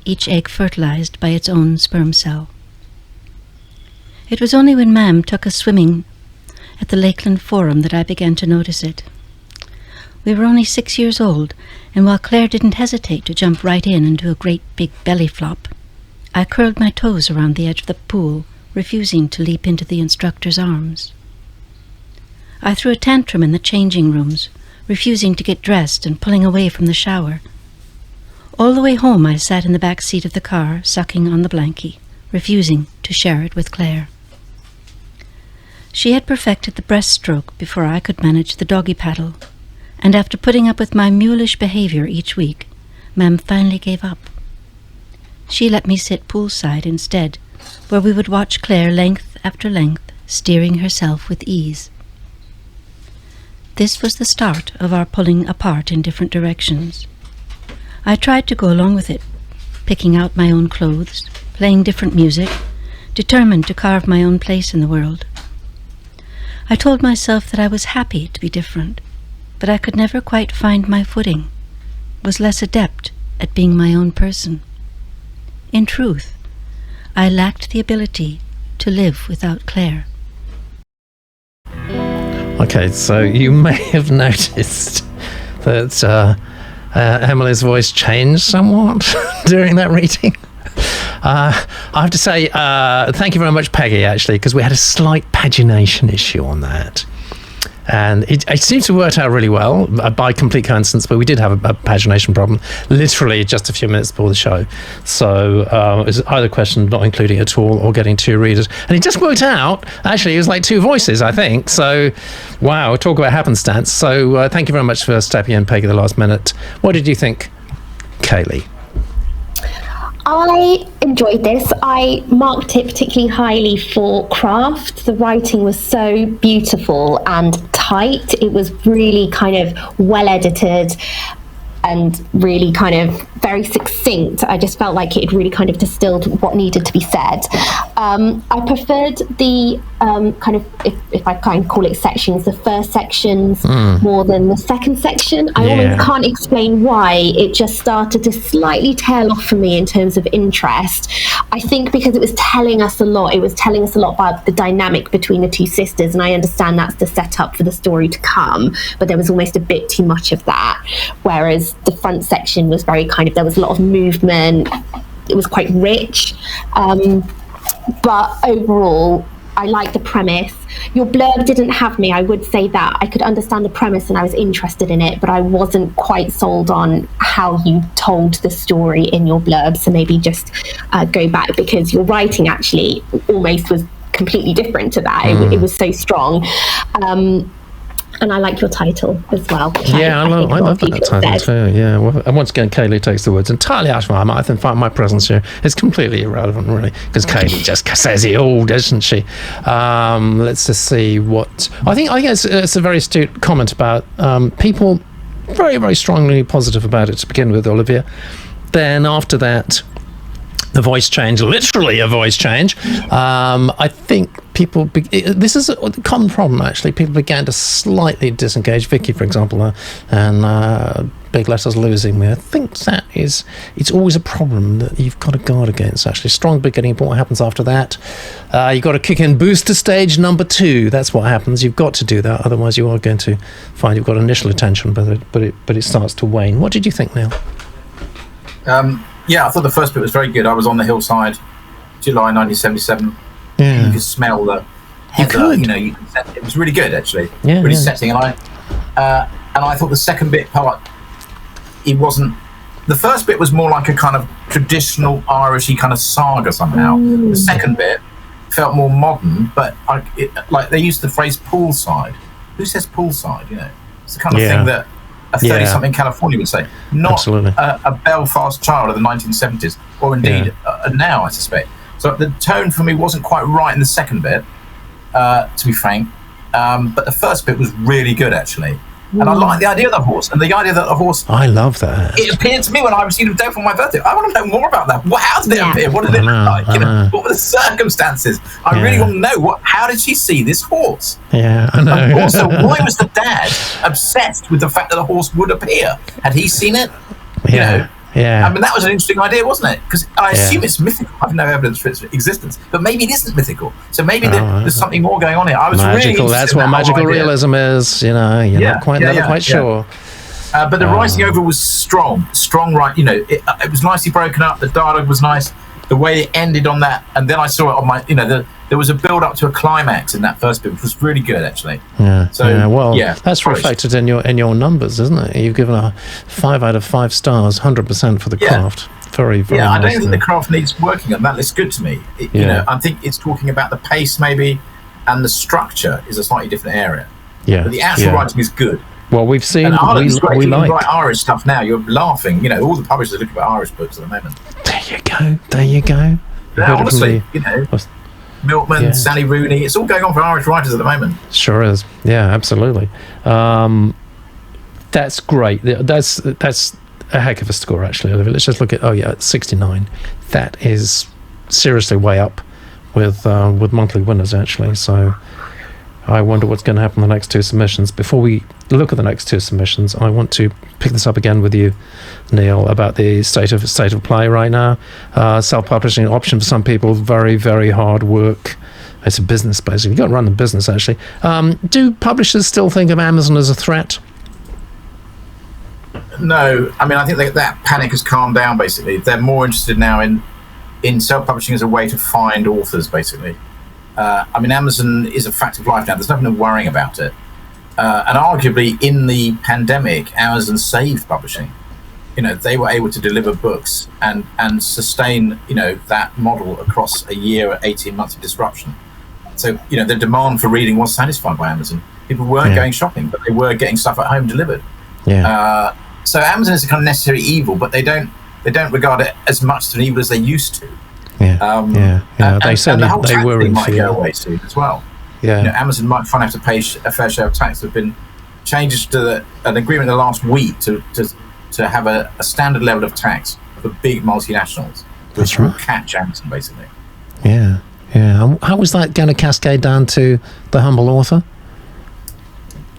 each egg fertilized by its own sperm cell. It was only when Mam took us swimming at the Lakeland Forum that I began to notice it. We were only 6 years old, and while Claire didn't hesitate to jump right in and do a great big belly flop, I curled my toes around the edge of the pool, refusing to leap into the instructor's arms. I threw a tantrum in the changing rooms, refusing to get dressed and pulling away from the shower. All the way home I sat in the back seat of the car, sucking on the blankie, refusing to share it with Claire. She had perfected the breaststroke before I could manage the doggy paddle, and after putting up with my mulish behaviour each week, Mam finally gave up. She let me sit poolside instead, where we would watch Claire length after length, steering herself with ease. This was the start of our pulling apart in different directions. I tried to go along with it, picking out my own clothes, playing different music, determined to carve my own place in the world. I told myself that I was happy to be different, but I could never quite find my footing, was less adept at being my own person. In truth, I lacked the ability to live without Claire. Okay, so you may have noticed that Emily's voice changed somewhat during that reading. I have to say thank you very much, Peggy, actually, because we had a slight pagination issue on that. And it seems to have worked out really well by complete coincidence, but we did have a pagination problem literally just a few minutes before the show. So it was either a question of not including it at all or getting two readers. And it just worked out. Actually, it was like two voices, I think. So, wow, talk about happenstance. So thank you very much for stepping in, Peggy, the last minute. What did you think, Kaylee? I enjoyed this. I marked it particularly highly for craft. The writing was so beautiful and tight. It was really kind of well edited and really kind of very succinct. I just felt like it had really kind of distilled what needed to be said. I preferred the kind of, if I can call it sections, the first sections more than the second section. I almost can't explain why. It just started to slightly tail off for me in terms of interest. I think because it was telling us a lot. It was telling us a lot about the dynamic between the two sisters, and I understand that's the setup for the story to come, but there was almost a bit too much of that. Whereas the front section was very kind of, there was a lot of movement. It was quite rich. But overall, I like the premise. Your blurb didn't have me, I would say that. I could understand the premise and I was interested in it, but I wasn't quite sold on how you told the story in your blurb. So maybe just go back, because your writing actually almost was completely different to that. It was so strong. And I like your title as well. Yeah, I love that title too. Yeah, well, and once again, Kaylee takes the words entirely out of my mouth. In fact, my presence here is completely irrelevant, really, because Kaylee just says it all, doesn't she? Let's just see what I think it's a very astute comment about people very, very strongly positive about it to begin with, Olivia. Then after that, the voice change, literally a voice change. I think people, this is a common problem actually, people began to slightly disengage. Vicky, for example, and Big Letters losing me. I think it's always a problem that you've got to guard against actually. Strong beginning, but what happens after that? You've got to kick in booster stage number 2. That's what happens. You've got to do that, otherwise you are going to find you've got initial attention, but it starts to wane. What did you think, Neill? Yeah, I thought the first bit was very good. I was on the hillside, July 1977. Yeah. You could smell the heather. It was really good, actually. Yeah, really setting. And I thought the second bit part, it wasn't. The first bit was more like a kind of traditional Irishy kind of saga somehow. The second bit felt more modern, but like they used the phrase poolside. Who says poolside? It's the kind of thing that a 30-something California would say, not a Belfast child of the 1970s, or indeed now, I suspect. So the tone for me wasn't quite right in the second bit, to be frank, but the first bit was really good, actually. And I like the idea of the horse, and the idea that the horse... I love that. It appeared to me when I received a day for my birthday. I want to know more about that. How did it appear? What did it look like? What were the circumstances? I really want to know. How did she see this horse? Yeah, I know. And also, why was the dad obsessed with the fact that the horse would appear? Had he seen it? Yeah. I mean, that was an interesting idea, wasn't it? Because I assume it's mythical. I have no evidence for its existence, but maybe it isn't mythical. So maybe there's something more going on here. I was magical. Really that's what magical realism is. You're not quite sure. But the writing over was strong, right? It was nicely broken up. The dialogue was nice. The way it ended on that, and then I saw it on my, there was a build up to a climax in that first bit, which was really good, actually. That's reflected in your numbers, isn't it? You've given a 5 out of 5 stars, 100% for the craft. Very, very. I don't think the craft needs working on. That looks good to me. I think it's talking about the pace maybe, and the structure is a slightly different area. Yeah, but the actual writing is good. Well, we've seen. And Ireland's great. You can write Irish stuff now. You're laughing. All the publishers are looking at Irish books at the moment. There you go. Yeah, honestly, Milkman, Sally Rooney. It's all going on for Irish writers at the moment. Sure is. Yeah, absolutely. That's great. That's a heck of a score, actually, Olivia. Let's just look at 69. That is seriously way up with monthly winners, actually. So I wonder what's going to happen in the next 2 submissions. Before we look at the next 2 submissions, I want to pick this up again with you, Neill, about the state of play right now. Self-publishing option for some people, very, very hard work. It's a business, basically. You've got to run the business, actually. Do publishers still think of Amazon as a threat? No. I mean, I think that panic has calmed down, basically. They're more interested now in self-publishing as a way to find authors, basically. I mean, Amazon is a fact of life now. There's nothing to worrying about it. And arguably, in the pandemic, Amazon saved publishing. They were able to deliver books and sustain, that model across a year or 18 months of disruption. So, the demand for reading was satisfied by Amazon. People weren't going shopping, but they were getting stuff at home delivered. Yeah. So Amazon is a kind of necessary evil, but they don't regard it as much as an evil as they used to. They said they were in fear. Might go away soon as well. Amazon might finally have to pay a fair share of tax. There have been changes to an agreement in the last week to have a standard level of tax for big multinationals, which will catch Amazon, basically. Yeah. How is that going to cascade down to the humble author?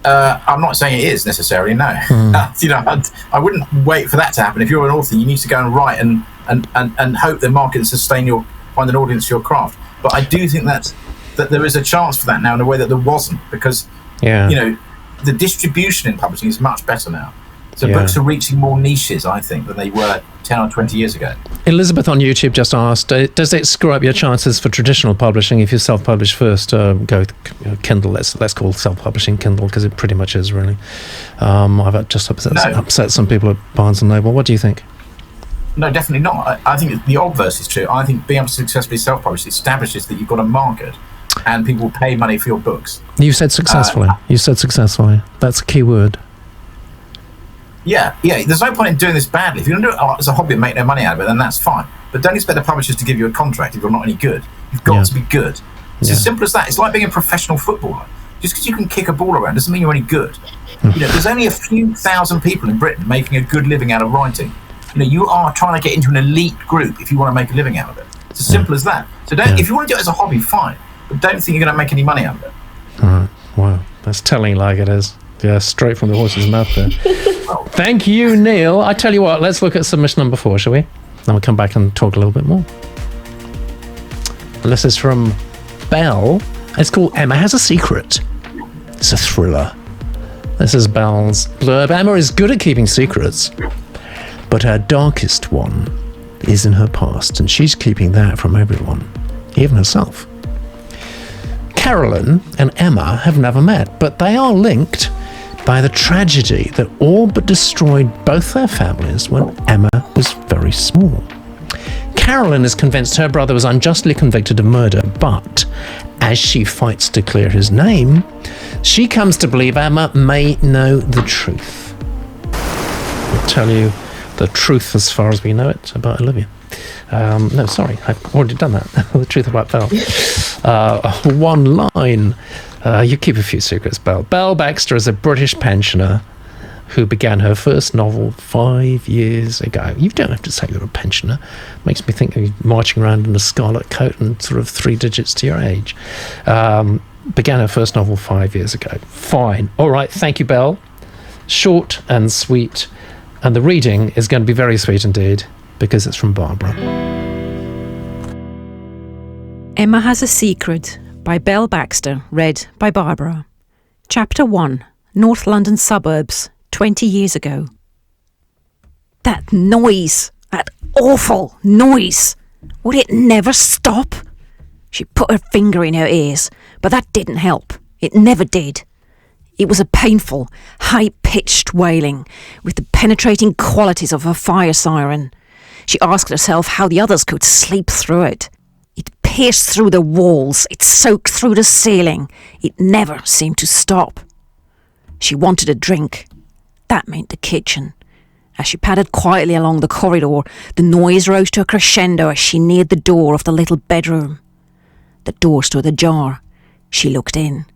I'm not saying it is necessarily, no. I wouldn't wait for that to happen. If you're an author, you need to go and write and hope the market and find an audience for your craft. But I do think that there is a chance for that now in a way that there wasn't, because the distribution in publishing is much better now. So books are reaching more niches, I think, than they were 10 or 20 years ago. Elizabeth on YouTube just asked, does it screw up your chances for traditional publishing if you self-publish first? Go with Kindle. Let's call self-publishing Kindle, because it pretty much is, really. I've just upset some people at Barnes & Noble. What do you think? No, definitely not. I think the obverse is true. I think being able to successfully self-publish establishes that you've got a market and people will pay money for your books. You said successfully. That's a key word. Yeah. There's no point in doing this badly. If you're going to do it as a hobby and make no money out of it, then that's fine. But don't expect the publishers to give you a contract if you're not any good. You've got to be good. It's as simple as that. It's like being a professional footballer. Just because you can kick a ball around doesn't mean you're any good. There's only a few thousand people in Britain making a good living out of writing. You are trying to get into an elite group if you want to make a living out of it. It's as simple as that. So if you want to do it as a hobby, fine. But don't think you're going to make any money out of it. Wow. That's telling like it is. Yeah, straight from the horse's mouth there. Thank you, Neill. I tell you what, let's look at submission number 4, shall we? Then we'll come back and talk a little bit more. This is from Belle. It's called Emma Has a Secret. It's a thriller. This is Belle's blurb. Emma is good at keeping secrets, but her darkest one is in her past, and she's keeping that from everyone, even herself. Carolyn and Emma have never met, but they are linked by the tragedy that all but destroyed both their families when Emma was very small. Carolyn is convinced her brother was unjustly convicted of murder, but as she fights to clear his name, she comes to believe Emma may know the truth. I'll tell you the truth as far as we know it about Olivia. No, sorry, I've already done that. The truth about Belle. One line. You keep a few secrets, Belle. Belle Baxter is a British pensioner who began her first novel 5 years ago. You don't have to say you're a pensioner. Makes me think you're marching around in a scarlet coat and sort of 3 digits to your age. Began her first novel 5 years ago. Fine. All right, thank you, Belle. Short and sweet. And the reading is going to be very sweet indeed, because it's from Barbara. Emma Has a Secret by Belle Baxter, read by Barbara. Chapter 1, North London Suburbs, 20 years ago. That noise! That awful noise! Would it never stop? She put her finger in her ears, but that didn't help. It never did. It was a painful, high-pitched wailing, with the penetrating qualities of a fire siren. She asked herself how the others could sleep through it. It pierced through the walls, it soaked through the ceiling. It never seemed to stop. She wanted a drink. That meant the kitchen. As she padded quietly along the corridor, the noise rose to a crescendo as she neared the door of the little bedroom. The door stood ajar. She looked in.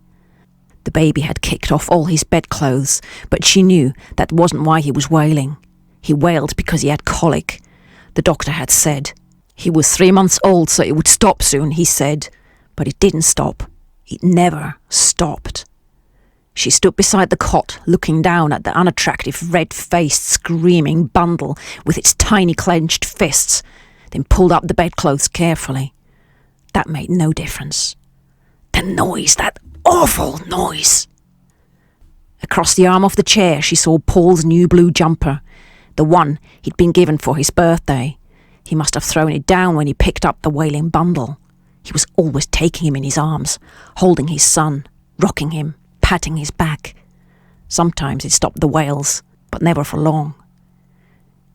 The baby had kicked off all his bedclothes, but she knew that wasn't why he was wailing. He wailed because he had colic. The doctor had said. He was 3 months old, so it would stop soon, he said. But it didn't stop. It never stopped. She stood beside the cot, looking down at the unattractive, red-faced, screaming bundle with its tiny clenched fists, then pulled up the bedclothes carefully. That made no difference. The noise, that awful noise! Across the arm of the chair, she saw Paul's new blue jumper, the one he'd been given for his birthday. He must have thrown it down when he picked up the wailing bundle. He was always taking him in his arms, holding his son, rocking him, patting his back. Sometimes it stopped the wails, but never for long.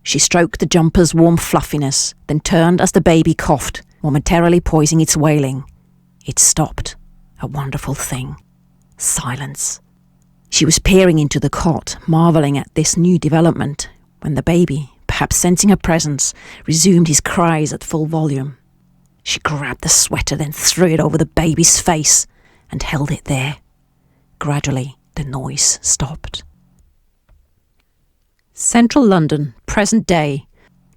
She stroked the jumper's warm fluffiness, then turned as the baby coughed, momentarily poising its wailing. It stopped. A wonderful thing. Silence. She was peering into the cot, marvelling at this new development, when the baby, perhaps sensing her presence, resumed his cries at full volume. She grabbed the sweater, then threw it over the baby's face and held it there. Gradually, the noise stopped. Central London, present day.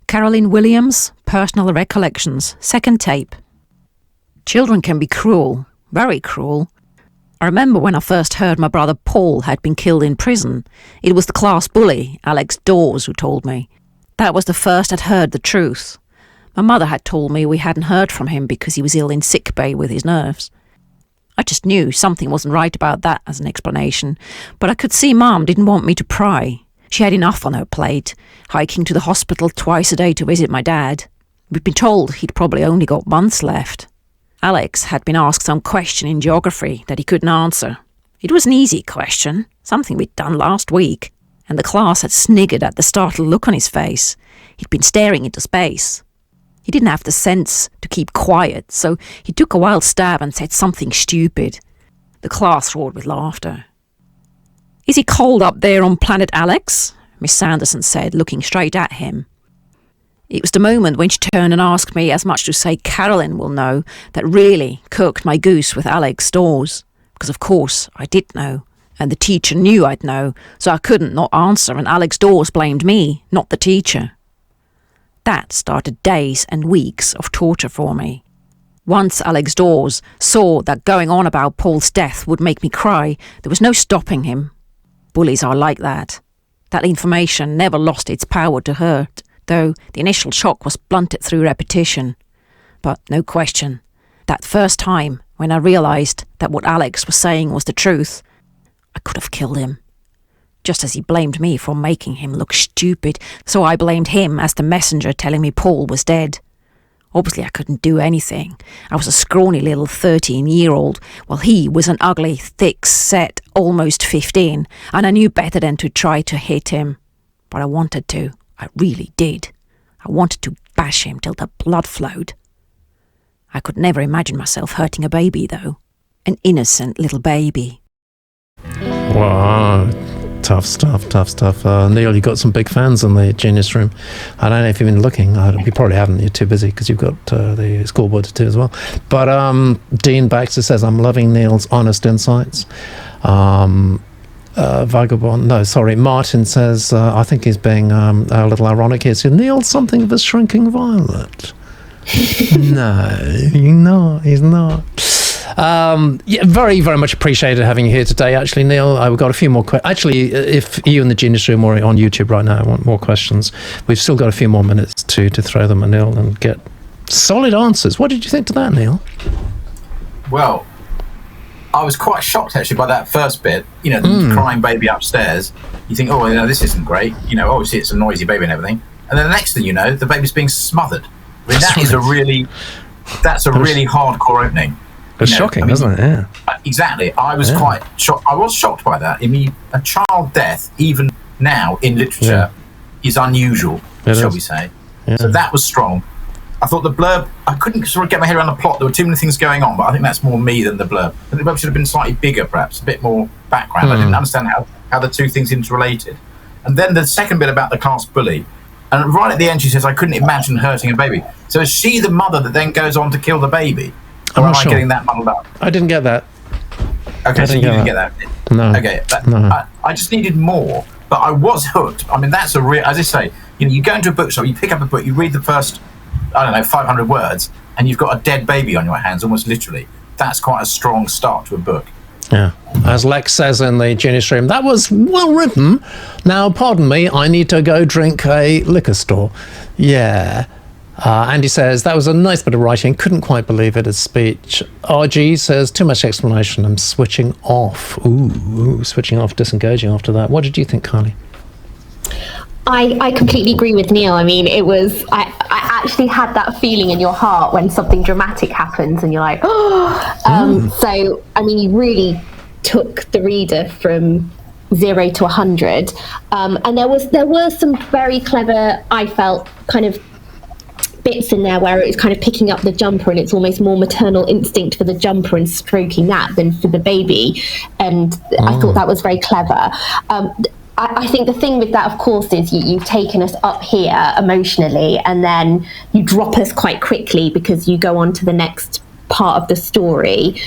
Caroline Williams, Personal Recollections, second tape. Children can be cruel, very cruel. I remember when I first heard my brother Paul had been killed in prison. It was the class bully, Alex Dawes, who told me. That was the first I'd heard the truth. My mother had told me we hadn't heard from him because he was ill in sick bay with his nerves. I just knew something wasn't right about that as an explanation, but I could see Mum didn't want me to pry. She had enough on her plate, hiking to the hospital twice a day to visit my dad. We'd been told he'd probably only got months left. Alex had been asked some question in geography that he couldn't answer. It was an easy question, something we'd done last week, and the class had sniggered at the startled look on his face. He'd been staring into space. He didn't have the sense to keep quiet, so he took a wild stab and said something stupid. The class roared with laughter. "Is he cold up there on planet Alex?" Miss Sanderson said, looking straight at him. It was the moment when she turned and asked me, as much to say Carolyn will know, that really cooked my goose with Alex Dawes. Because of course I did know, and the teacher knew I'd know, so I couldn't not answer, and Alex Dawes blamed me, not the teacher. That started days and weeks of torture for me. Once Alex Dawes saw that going on about Paul's death would make me cry, there was no stopping him. Bullies are like that. That information never lost its power to hurt, though the initial shock was blunted through repetition. But no question, that first time when I realised that what Alex was saying was the truth, I could have killed him. Just as he blamed me for making him look stupid, so I blamed him as the messenger telling me Paul was dead. Obviously I couldn't do anything. I was a scrawny little 13-year-old, while he was an ugly, thick-set, almost 15, and I knew better than to try to hit him. But I wanted to. I really did. I wanted to bash him till the blood flowed. I could never imagine myself hurting a baby, though. An innocent little baby. Wow. Tough stuff. Neill, you've got some big fans in the Genius Room. I don't know if you've been looking. You probably haven't. You're too busy because you've got the schoolboy to do as well. But Dean Baxter says, I'm loving Neill's honest insights. Martin says, I think he's being a little ironic here. So Neill's something of a shrinking violet. No, he's not. Very, very much appreciated having you here today. Actually, Neill, we've got a few more questions. Actually, if you and the Genius Room are on YouTube right now, I want more questions. We've still got a few more minutes to throw them at Neill and get solid answers. What did you think to that, Neill? Well, I was quite shocked actually by that first bit. The crying baby upstairs. You think, this isn't great. Obviously it's a noisy baby and everything. And then the next thing you know, the baby's being smothered. I mean, that's a really hardcore opening. It's shocking, isn't it? Yeah. Exactly. I was quite shocked. I was shocked by that. I mean, a child death, even now in literature, is unusual, shall we say. Yeah. So that was strong. I thought the blurb, I couldn't sort of get my head around the plot. There were too many things going on, but I think that's more me than the blurb. I think the blurb should have been slightly bigger, perhaps, a bit more background. I didn't understand how the two things interrelated. And then the second bit about the class bully. And right at the end, she says, I couldn't imagine hurting a baby. So is she the mother that then goes on to kill the baby? Or am I getting that muddled up? I didn't get that. Okay, so you didn't get that. No. Okay, I just needed more, but I was hooked. I mean, that's a real, as I say, you go into a bookshop, you pick up a book, you read the first, 500 words, and you've got a dead baby on your hands, almost literally. That's quite a strong start to a book. Yeah. As Lex says in the Genius Room, that was well written. Now, pardon me, I need to go drink a liquor store. Yeah. Andy says, that was a nice bit of writing. Couldn't quite believe it as speech. RG says, too much explanation. I'm switching off. Ooh, switching off, disengaging after that. What did you think, Carly? I completely agree with Neill. I mean, I actually had that feeling in your heart when something dramatic happens and you're like, So, I mean, you really took the reader from 0 to 100. And there were some very clever, I felt, kind of bits in there where it's kind of picking up the jumper and it's almost more maternal instinct for the jumper and stroking that than for the baby. And I thought that was very clever. I think the thing with that, of course, is you've taken us up here emotionally and then you drop us quite quickly because you go on to the next part of the story.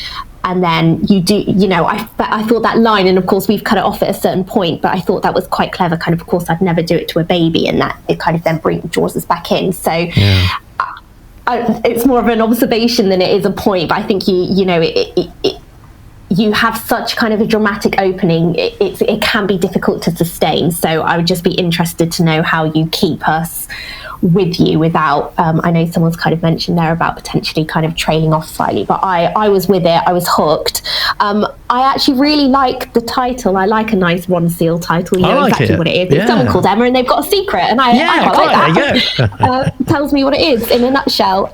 And then you do, I thought that line, and of course we've cut it off at a certain point, but I thought that was quite clever. Kind of course, I'd never do it to a baby, and that it kind of then draws us back in. So it's more of an observation than it is a point. But I think you have such kind of a dramatic opening. It can be difficult to sustain. So I would just be interested to know how you keep us with you without, I know someone's kind of mentioned there about potentially kind of trailing off slightly, but I was with it. I was hooked. I actually really like the title. I like a nice Ron Seal title. You know exactly what it is. It's someone called Emma and they've got a secret, and I quite like that. Tells me what it is in a nutshell.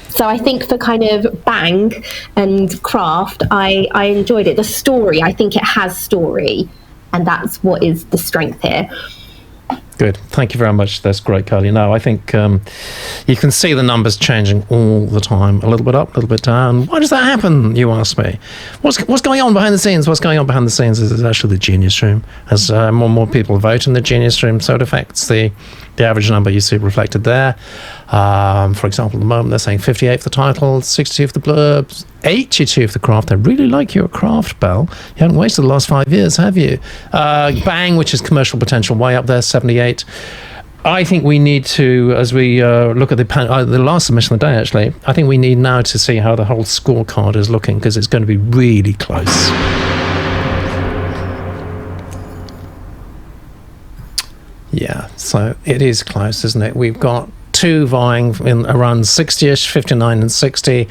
So I think for kind of bang and craft, I enjoyed it. The story, I think it has story, and that's what is the strength here. Good. Thank you very much. That's great, Carly. No, I think you can see the numbers changing all the time. A little bit up, a little bit down. Why does that happen, you ask me? What's going on behind the scenes? What's going on behind the scenes is actually the Genius Room. As more and more people vote in the Genius Room, so it affects the average number you see reflected there. For example, at the moment, they're saying 58 for the title, 62 for the blurbs, 82 for the craft. I really like your craft, Belle. You haven't wasted the last 5 years, have you? Bang, which is commercial potential, way up there, 78. I think we need to, as we look at the last submission of the day, actually, I think we need now to see how the whole scorecard is looking, because it's going to be really close. Yeah, so it is close, isn't it? We've got two vying in around 60ish, 59 and 60.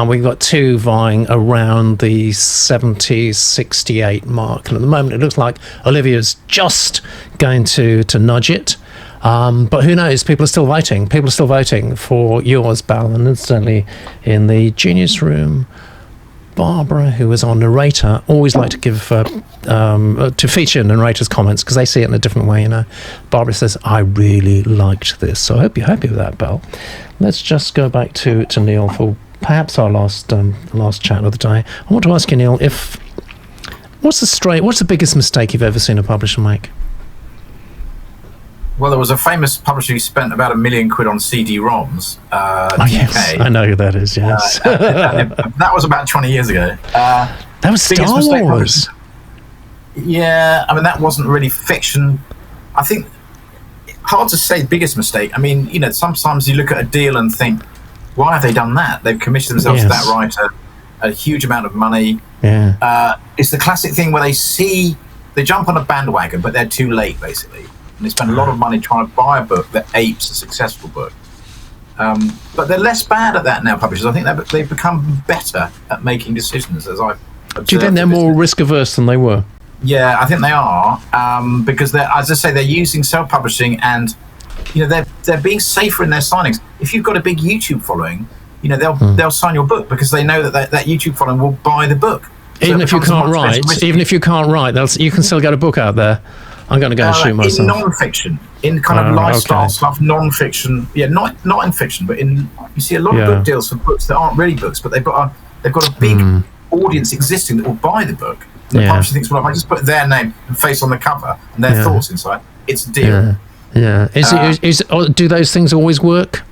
We've got two vying around the 70, 68 mark. And at the moment, it looks like Olivia's just going to nudge it. But who knows? People are still voting. People are still voting for yours, Belle. And certainly in the Genius Room, Barbara, who is our narrator, always like to give to feature narrators' comments because they see it in a different way. You know, Barbara says, "I really liked this," so I hope you're happy with that, Belle. Let's just go back to Neill for perhaps our last chat of the day. I want to ask you, Neill, what's the biggest mistake you've ever seen a publisher make? Well, there was a famous publisher who spent about £1 million on CD-ROMs. Yes, I know who that is. Yes, that was about 20 years ago. That was Star Wars. Yeah, I mean that wasn't really fiction. I think hard to say the biggest mistake. I mean, you know, sometimes you look at a deal and think, why have they done that? They've committed themselves to that writer a huge amount of money. Yeah, it's the classic thing where they jump on a bandwagon, but they're too late, basically. And they spend a lot of money trying to buy a book that apes a successful book. But they're less bad at that now, publishers. I think they've become better at making decisions, as I've observed. Do you think they're more risk-averse than they were? Yeah, I think they are, because as I say, they're using self-publishing, and you know they're being safer in their signings. If you've got a big YouTube following, you know they'll sign your book because they know that YouTube following will buy the book. Even if you can't write, you can still get a book out there. I'm going to go and shoot myself. In non-fiction, in kind of lifestyle stuff, non-fiction. Yeah, not in fiction, but you see a lot of book deals for books that aren't really books, but they've got a big audience existing that will buy the book. And the publisher thinks, well, if I just put their name and face on the cover and their thoughts inside, it's a deal. Yeah. Do those things always work?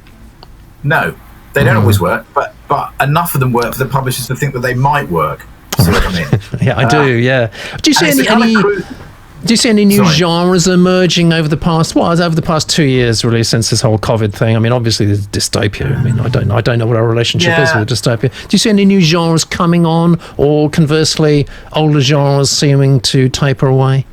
No, they don't always work, but enough of them work for the publishers to think that they might work. See what I mean? Yeah, I do. Yeah. Do you see any? Do you see any new genres emerging over the past 2 years, really, since this whole COVID thing? I mean, obviously there's dystopia. I mean, I don't know what our relationship is with dystopia. Do you see any new genres coming on, or conversely, older genres seeming to taper away?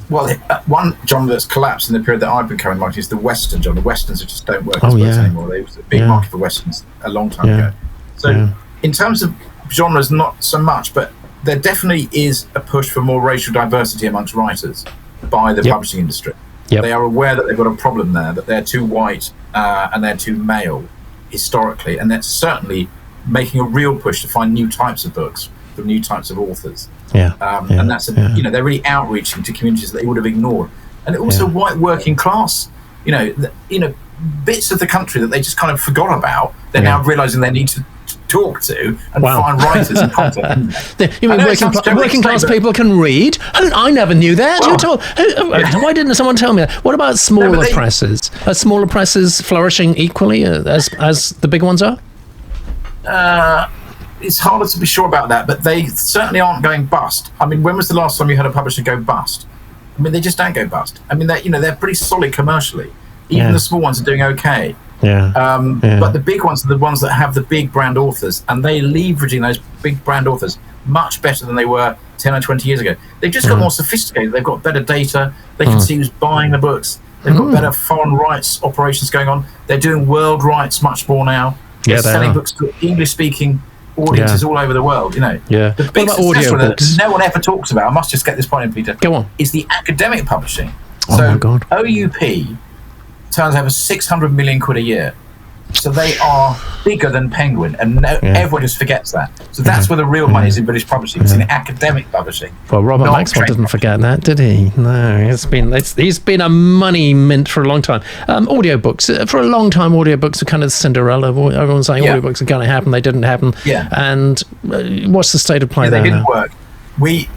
Well, one genre that's collapsed in the period that I've been covering is the Western genre. The Westerns just don't work as books anymore. There was a big market for Westerns a long time ago. So, in terms of genres, not so much, but there definitely is a push for more racial diversity amongst writers by the publishing industry. They are aware that they've got a problem there, that they're too white and they're too male historically, and that's certainly making a real push to find new types of books from new types of authors. And that's they're really outreaching to communities that they would have ignored, and also white working class. Bits of the country that they just kind of forgot about. They're now realizing they need to talk to and find writers and content. You mean working class people can read? I never knew that. Why didn't someone tell me that? What about smaller presses? Are smaller presses flourishing equally as the big ones are? It's harder to be sure about that, but they certainly aren't going bust. I mean, when was the last time you had a publisher go bust? I mean, they just don't go bust. I mean, they're pretty solid commercially. Even the small ones are doing okay. But the big ones are the ones that have the big brand authors, and they're leveraging those big brand authors much better than they were 10 or 20 years ago. They've just got more sophisticated. They've got better data. They can see who's buying the books. They've got better foreign rights operations going on. They're doing world rights much more now. They're selling books to English-speaking audiences all over the world, Yeah. The big success that no one ever talks about, I must just get this point in, Peter. Go on. Is the academic publishing. Oh, my God. OUP turns over 600 million quid a year. So they are bigger than Penguin, and everyone just forgets that. So that's where the real money is in British publishing. It's in academic publishing. Well, Robert Maxwell didn't forget that, did he? No, he's been a money mint for a long time. Audiobooks, for a long time, audiobooks are kind of Cinderella. Everyone's saying audiobooks are going to happen. They didn't happen. Yeah. And what's the state of play there? They didn't work. I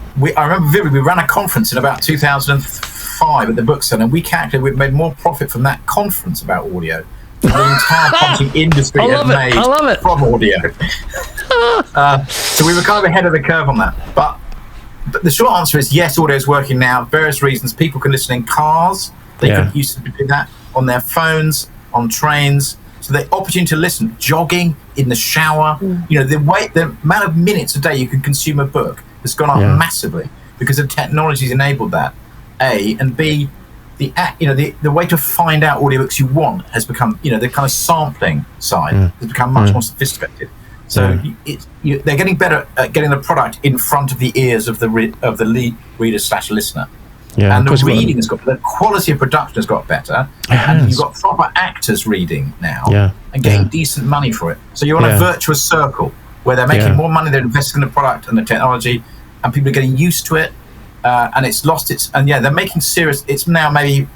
remember vividly, we ran a conference in about 2005 at the Book Centre, and we calculated we made more profit from that conference about audio than the entire publishing industry had made from audio. So we were kind of ahead of the curve on that. But the short answer is yes, audio is working now. Various reasons. People can listen in cars. They could used to do that on their phones, on trains. So the opportunity to listen, jogging, in the shower. The amount of minutes a day you can consume a book has gone up massively because the technology's enabled that. A, and B, the way to find out audiobooks you want has become, the kind of sampling side has become much more sophisticated. So they're getting better at getting the product in front of the ears of the reader/listener. Yeah, and the quality of production has got better, and you've got proper actors reading now, and getting decent money for it. So you're on a virtuous circle where they're making more money, they're investing in the product and the technology, and people are getting used to it. And it's lost they're making serious. It's now maybe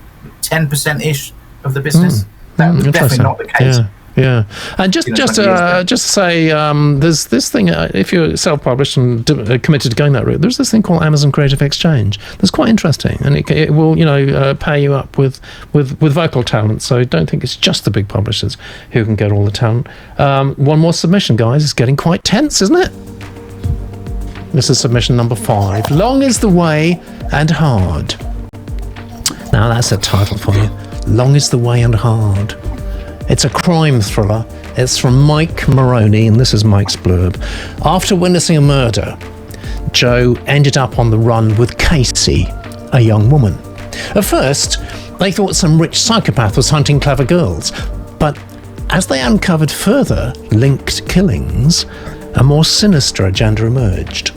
10%-ish of the business. That was definitely not the case. Yeah, and just to say, there's this thing. If you're self-published and committed to going that route, there's this thing called Amazon Creative Exchange. That's quite interesting, and it will pay you up with vocal talent. So don't think it's just the big publishers who can get all the talent. One more submission, guys. It's getting quite tense, isn't it? This is submission number 5. Long is the way and hard. Now that's a title for you. Long is the way and hard. It's a crime thriller. It's from Mike Maroney, and this is Mike's blurb. After witnessing a murder, Joe ended up on the run with Casey, a young woman. At first, they thought some rich psychopath was hunting clever girls, but as they uncovered further linked killings, a more sinister agenda emerged.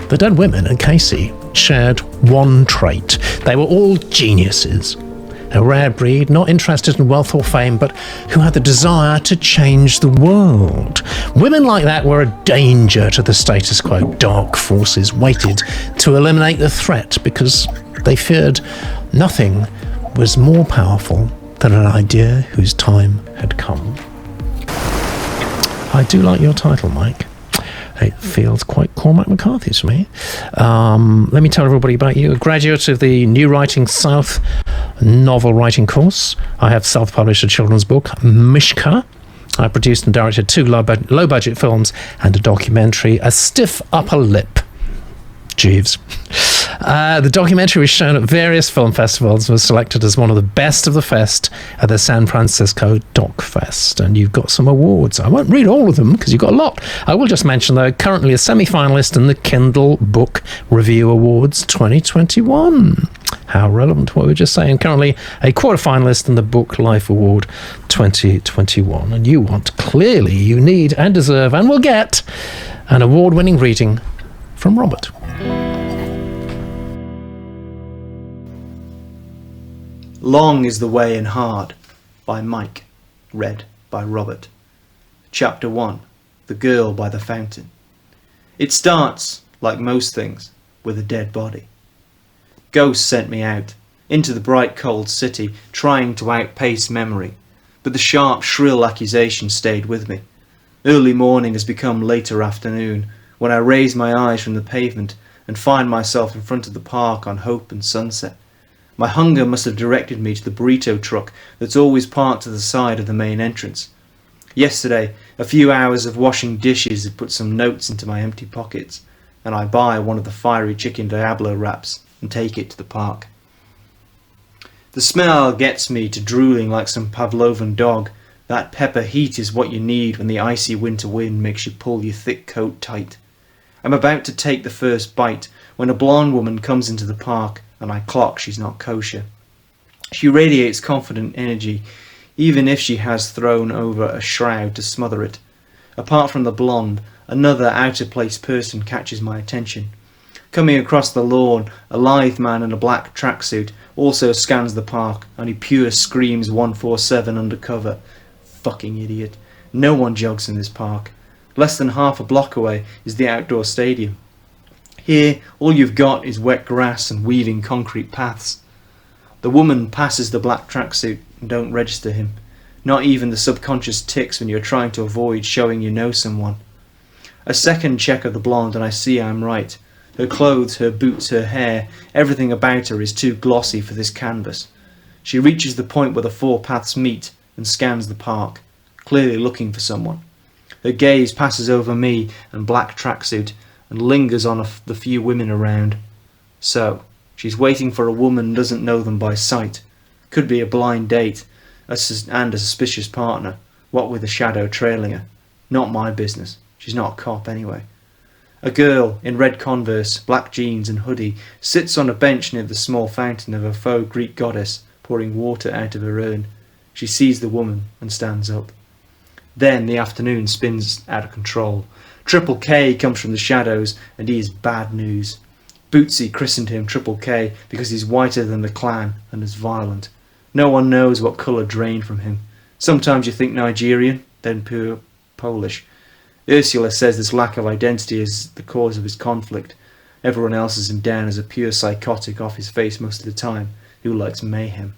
The dead women and Casey shared one trait. They were all geniuses. A rare breed, not interested in wealth or fame, but who had the desire to change the world. Women like that were a danger to the status quo. Dark forces waited to eliminate the threat because they feared nothing was more powerful than an idea whose time had come. I do like your title, Mike. It feels quite Cormac McCarthy to me. Let me tell everybody about you. A graduate of the New Writing South novel writing course. I have self-published a children's book, Mishka. I produced and directed 2 low-budget films and a documentary, A Stiff Upper Lip. Jeeves. The documentary was shown at various film festivals and was selected as one of the best of the fest at the San Francisco Doc Fest. And you've got some awards. I won't read all of them because you've got a lot. I will just mention, though, currently a semi-finalist in the Kindle Book Review Awards 2021. How relevant what we were just saying. Currently a quarter-finalist in the Book Life Award 2021. And you need and deserve and will get an award-winning reading from Robert. Long is the Way and Hard by Mike, read by Robert. Chapter 1, The Girl by the Fountain. It starts, like most things, with a dead body. Ghosts sent me out, into the bright cold city, trying to outpace memory, but the sharp, shrill accusation stayed with me. Early morning has become later afternoon, when I raise my eyes from the pavement and find myself in front of the park on Hope and Sunset. My hunger must have directed me to the burrito truck that's always parked to the side of the main entrance. Yesterday, a few hours of washing dishes had put some notes into my empty pockets, and I buy one of the fiery chicken Diablo wraps and take it to the park. The smell gets me to drooling like some Pavlovan dog. That pepper heat is what you need when the icy winter wind makes you pull your thick coat tight. I'm about to take the first bite when a blonde woman comes into the park and I clock she's not kosher. She radiates confident energy, even if she has thrown over a shroud to smother it. Apart from the blonde, another out-of-place person catches my attention. Coming across the lawn, a lithe man in a black tracksuit also scans the park, and he pure screams 147 undercover. Fucking idiot. No one jogs in this park. Less than half a block away is the outdoor stadium. Here, all you've got is wet grass and weaving concrete paths. The woman passes the black tracksuit and don't register him. Not even the subconscious ticks when you're trying to avoid showing you know someone. A second check of the blonde and I see I'm right. Her clothes, her boots, her hair, everything about her is too glossy for this canvas. She reaches the point where the four paths meet and scans the park, clearly looking for someone. Her gaze passes over me and black tracksuit and lingers on the few women around. So, she's waiting for a woman and doesn't know them by sight. Could be a blind date and a suspicious partner, what with a shadow trailing her. Not my business. She's not a cop anyway. A girl in red Converse, black jeans and hoodie sits on a bench near the small fountain of a faux Greek goddess, pouring water out of her urn. She sees the woman and stands up. Then the afternoon spins out of control. Triple K comes from the shadows and he is bad news. Bootsy christened him Triple K because he's whiter than the clan and as violent. No one knows what colour drained from him. Sometimes you think Nigerian, then pure Polish. Ursula says this lack of identity is the cause of his conflict. Everyone else is him down as a pure psychotic off his face most of the time, who likes mayhem.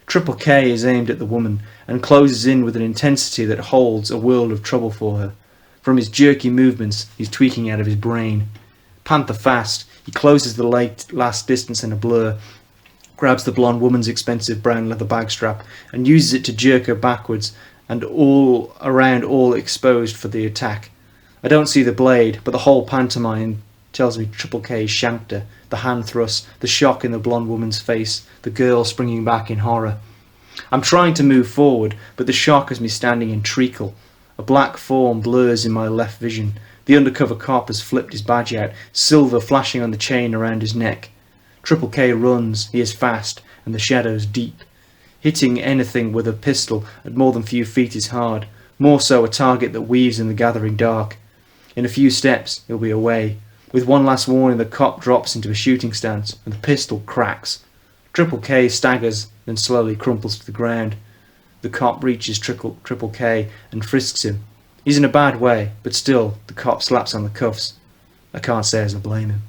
Triple K is aimed at the woman and closes in with an intensity that holds a world of trouble for her. From his jerky movements, he's tweaking out of his brain. Panther fast, he closes the last distance in a blur, grabs the blonde woman's expensive brown leather bag strap and uses it to jerk her backwards and all around, all exposed for the attack. I don't see the blade, but the whole pantomime tells me Triple K shanked her. The hand thrust, the shock in the blonde woman's face, the girl springing back in horror. I'm trying to move forward, but the shock has me standing in treacle. A black form blurs in my left vision. The undercover cop has flipped his badge out, silver flashing on the chain around his neck. Triple K runs, he is fast, and the shadows deep. Hitting anything with a pistol at more than few feet is hard, more so a target that weaves in the gathering dark. In a few steps, he'll be away. With one last warning, the cop drops into a shooting stance, and the pistol cracks. Triple K staggers, then slowly crumples to the ground. The cop reaches Triple K and frisks him. He's in a bad way, but still, the cop slaps on the cuffs. I can't say as I blame him.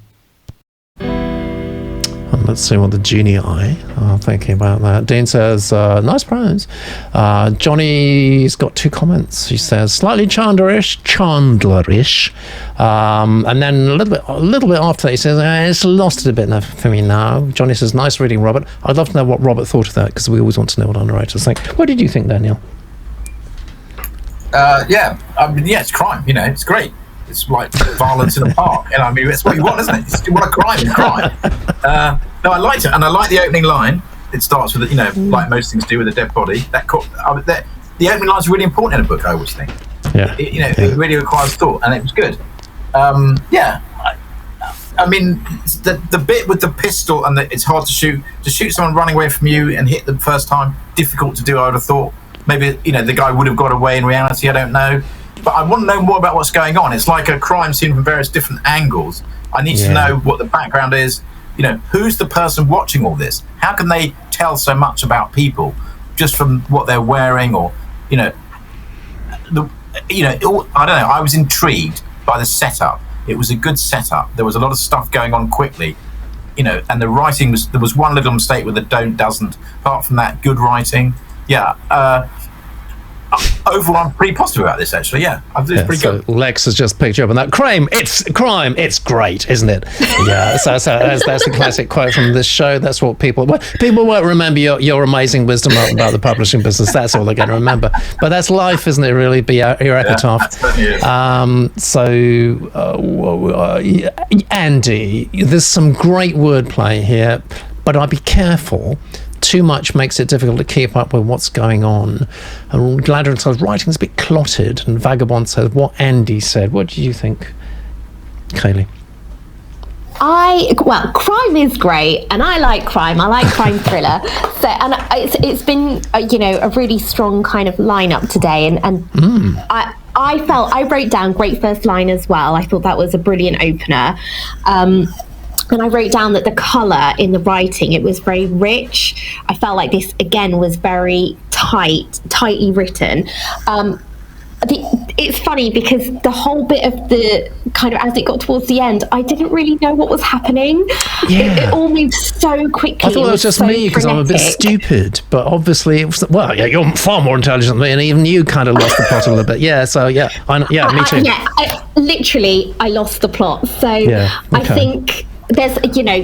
And let's see what the genii are thinking about that. Dean says, nice prose. Johnny's got 2 comments. He says, slightly Chandlerish. And then a little bit after that, he says, it's lost it a bit for me now. Johnny says, nice reading, Robert. I'd love to know what Robert thought of that, because we always want to know what our narrators think. What did you think, Daniel? It's crime. It's great. It's like violence in a park. It's what you want, isn't it? You want a crime. No, I liked it, and I like the opening line. It starts with, like most things do with a dead body. The opening line is really important in a book, I always think. Yeah. It really requires thought, and it was good. The bit with the pistol and it's hard to shoot someone running away from you and hit them first time, difficult to do, I would have thought. Maybe, the guy would have got away in reality, I don't know. But I want to know more about what's going on. It's like a crime scene from various different angles. I need to know what the background is. Who's the person watching all this? How can they tell so much about people just from what they're wearing, or I don't know. I was intrigued by the setup. It was a good setup. There was a lot of stuff going on quickly, and the writing there was one little mistake with the doesn't. Apart from that, good writing. Overall, I'm pretty positive about this, actually. I think it's pretty good. Lex has just picked you up on that. Crime, it's great, isn't it? Yeah, so that's a classic quote from this show. That's what people won't remember your amazing wisdom about the publishing business. That's all they're going to remember. But that's life, isn't it, really? Be your epitaph. Andy, there's some great wordplay here, but I'd be careful. Too much makes it difficult to keep up with what's going on. And Gladden says writing's a bit clotted, and Vagabond says what Andy said. What do you think, Kaylee? crime is great, and I like crime. I like crime thriller. So, and it's been a really strong kind of lineup today, and I wrote down great first line as well. I thought that was a brilliant opener. And I wrote down that the colour in the writing, it was very rich. I felt like this, again, was very tightly written. It's funny because the whole bit of the kind of, as it got towards the end, I didn't really know what was happening. Yeah. It all moved so quickly. I thought it was just me because I'm a bit stupid, but obviously it was, you're far more intelligent than me, and even you kind of lost the plot a little bit. Yeah, so me too. I lost the plot. So I think there's,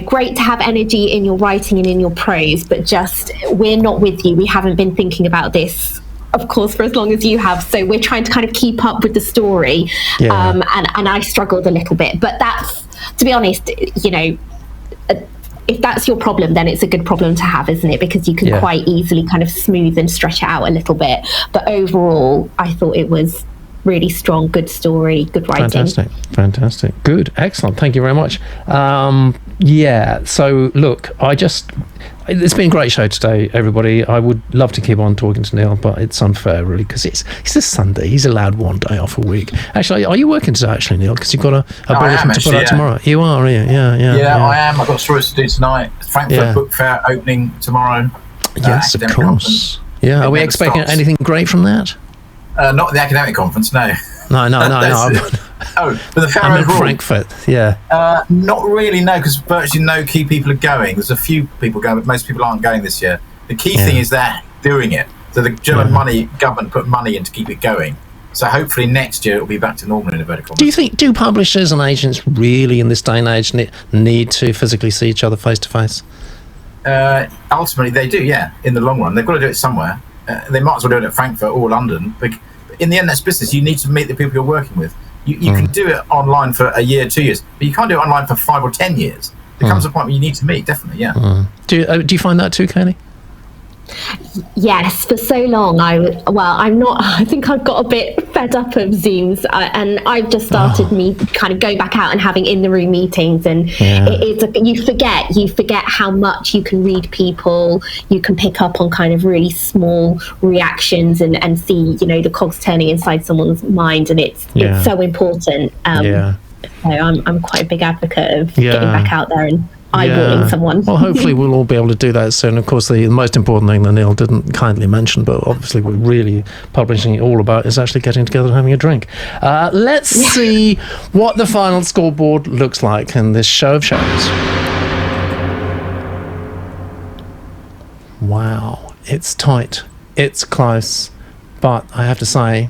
great to have energy in your writing and in your prose, but just, we're not with you. We haven't been thinking about this, of course, for as long as you have. So we're trying to kind of keep up with the story. And I struggled a little bit. But that's, to be honest, if that's your problem, then it's a good problem to have, isn't it? Because you can quite easily kind of smooth and stretch it out a little bit. But overall, I thought it was really strong, good story, good writing. Fantastic. Good. Excellent. Thank you very much. So look, it's been a great show today, everybody. I would love to keep on talking to Neill, but it's unfair, really, because it's a Sunday. He's allowed one day off a week. Actually, are you working today, actually, Neill? Because you've got a bulletin to put out tomorrow. You are, are you? Yeah, I am. I've got stories to do tonight. Frankfurt Book Fair opening tommonrow. Yes, of course. Yeah, are we expecting anything great from that? Not the academic conference, no. No. But the fair I'm in overall, Frankfurt, yeah. Not really, no, because virtually no key people are going. There's a few people going, but most people aren't going this year. The key thing is they're doing it. So the German government put money in to keep it going. So hopefully next year it'll be back to normal in inverted commas. Do publishers and agents really, in this day and age, need to physically see each other face to face? Ultimately, they do, in the long run. They've got to do it somewhere. They might as well do it at Frankfurt or London. But in the end, that's business. You need to meet the people you're working with. You can do it online for a year, 2 years, but you can't do it online for 5 or 10 years. There comes a point where you need to meet, definitely, Do you find that too, Kaylee? Yes, for so long I think I've got a bit fed up of Zooms, and I've just started me kind of going back out and having in the room meetings, and you forget how much you can read people. You can pick up on kind of really small reactions and see the cogs turning inside someone's mind, and it's so important. So I'm quite a big advocate of getting back out there and eyeballing someone. Well, hopefully we'll all be able to do that soon. Of course, the most important thing that Neill didn't kindly mention, but obviously we're really publishing it all about, is actually getting together and having a drink. Let's see what the final scoreboard looks like in this show of shows. Wow, it's tight, it's close, but I have to say,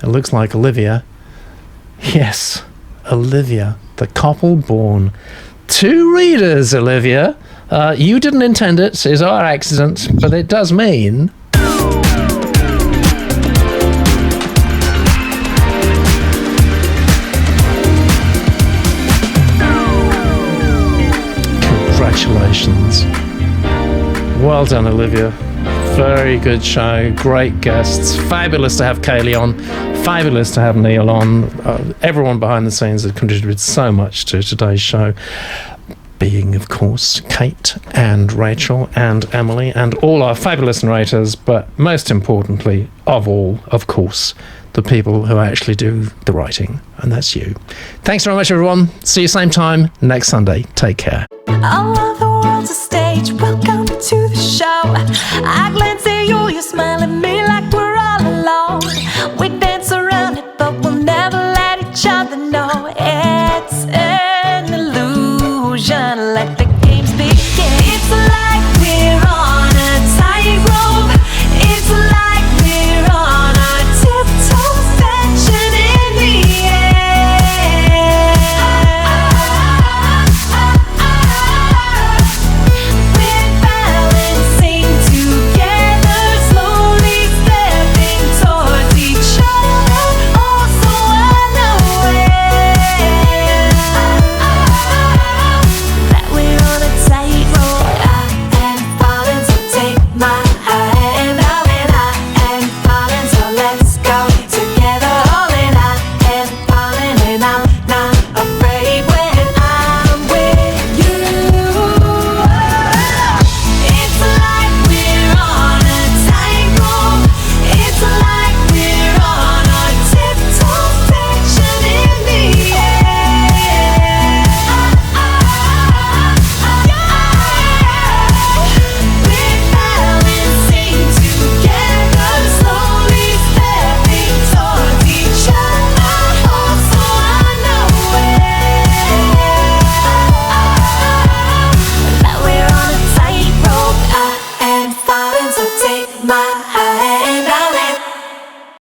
it looks like Olivia. Yes, Olivia, the Coppal Bawn. 2 readers, Olivia. You didn't intend it. It's our accident, but it does mean... Congratulations. Well done, Olivia. Very good show. Great guests. Fabulous to have Kaylee on. Fabulous to have Neill on. Everyone behind the scenes has contributed so much to today's show. Being, of course, Kate and Rachel and Emily and all our fabulous narrators, but most importantly of all, of course, the people who actually do the writing, and that's you. Thanks very much, everyone. See you same time next Sunday. Take care. All of the world's a stage. Welcome to the show. I glance at you, you smile at me like we're all alone. We dance around it, but we'll never let each other know. It's an illusion. Let the games begin. It's like we're on a tightrope. It's like we're on our tiptoes, dancing in the air. We're balancing together, slowly stepping towards each other, oh so unaware that we're on a tightrope. I am falling, so take my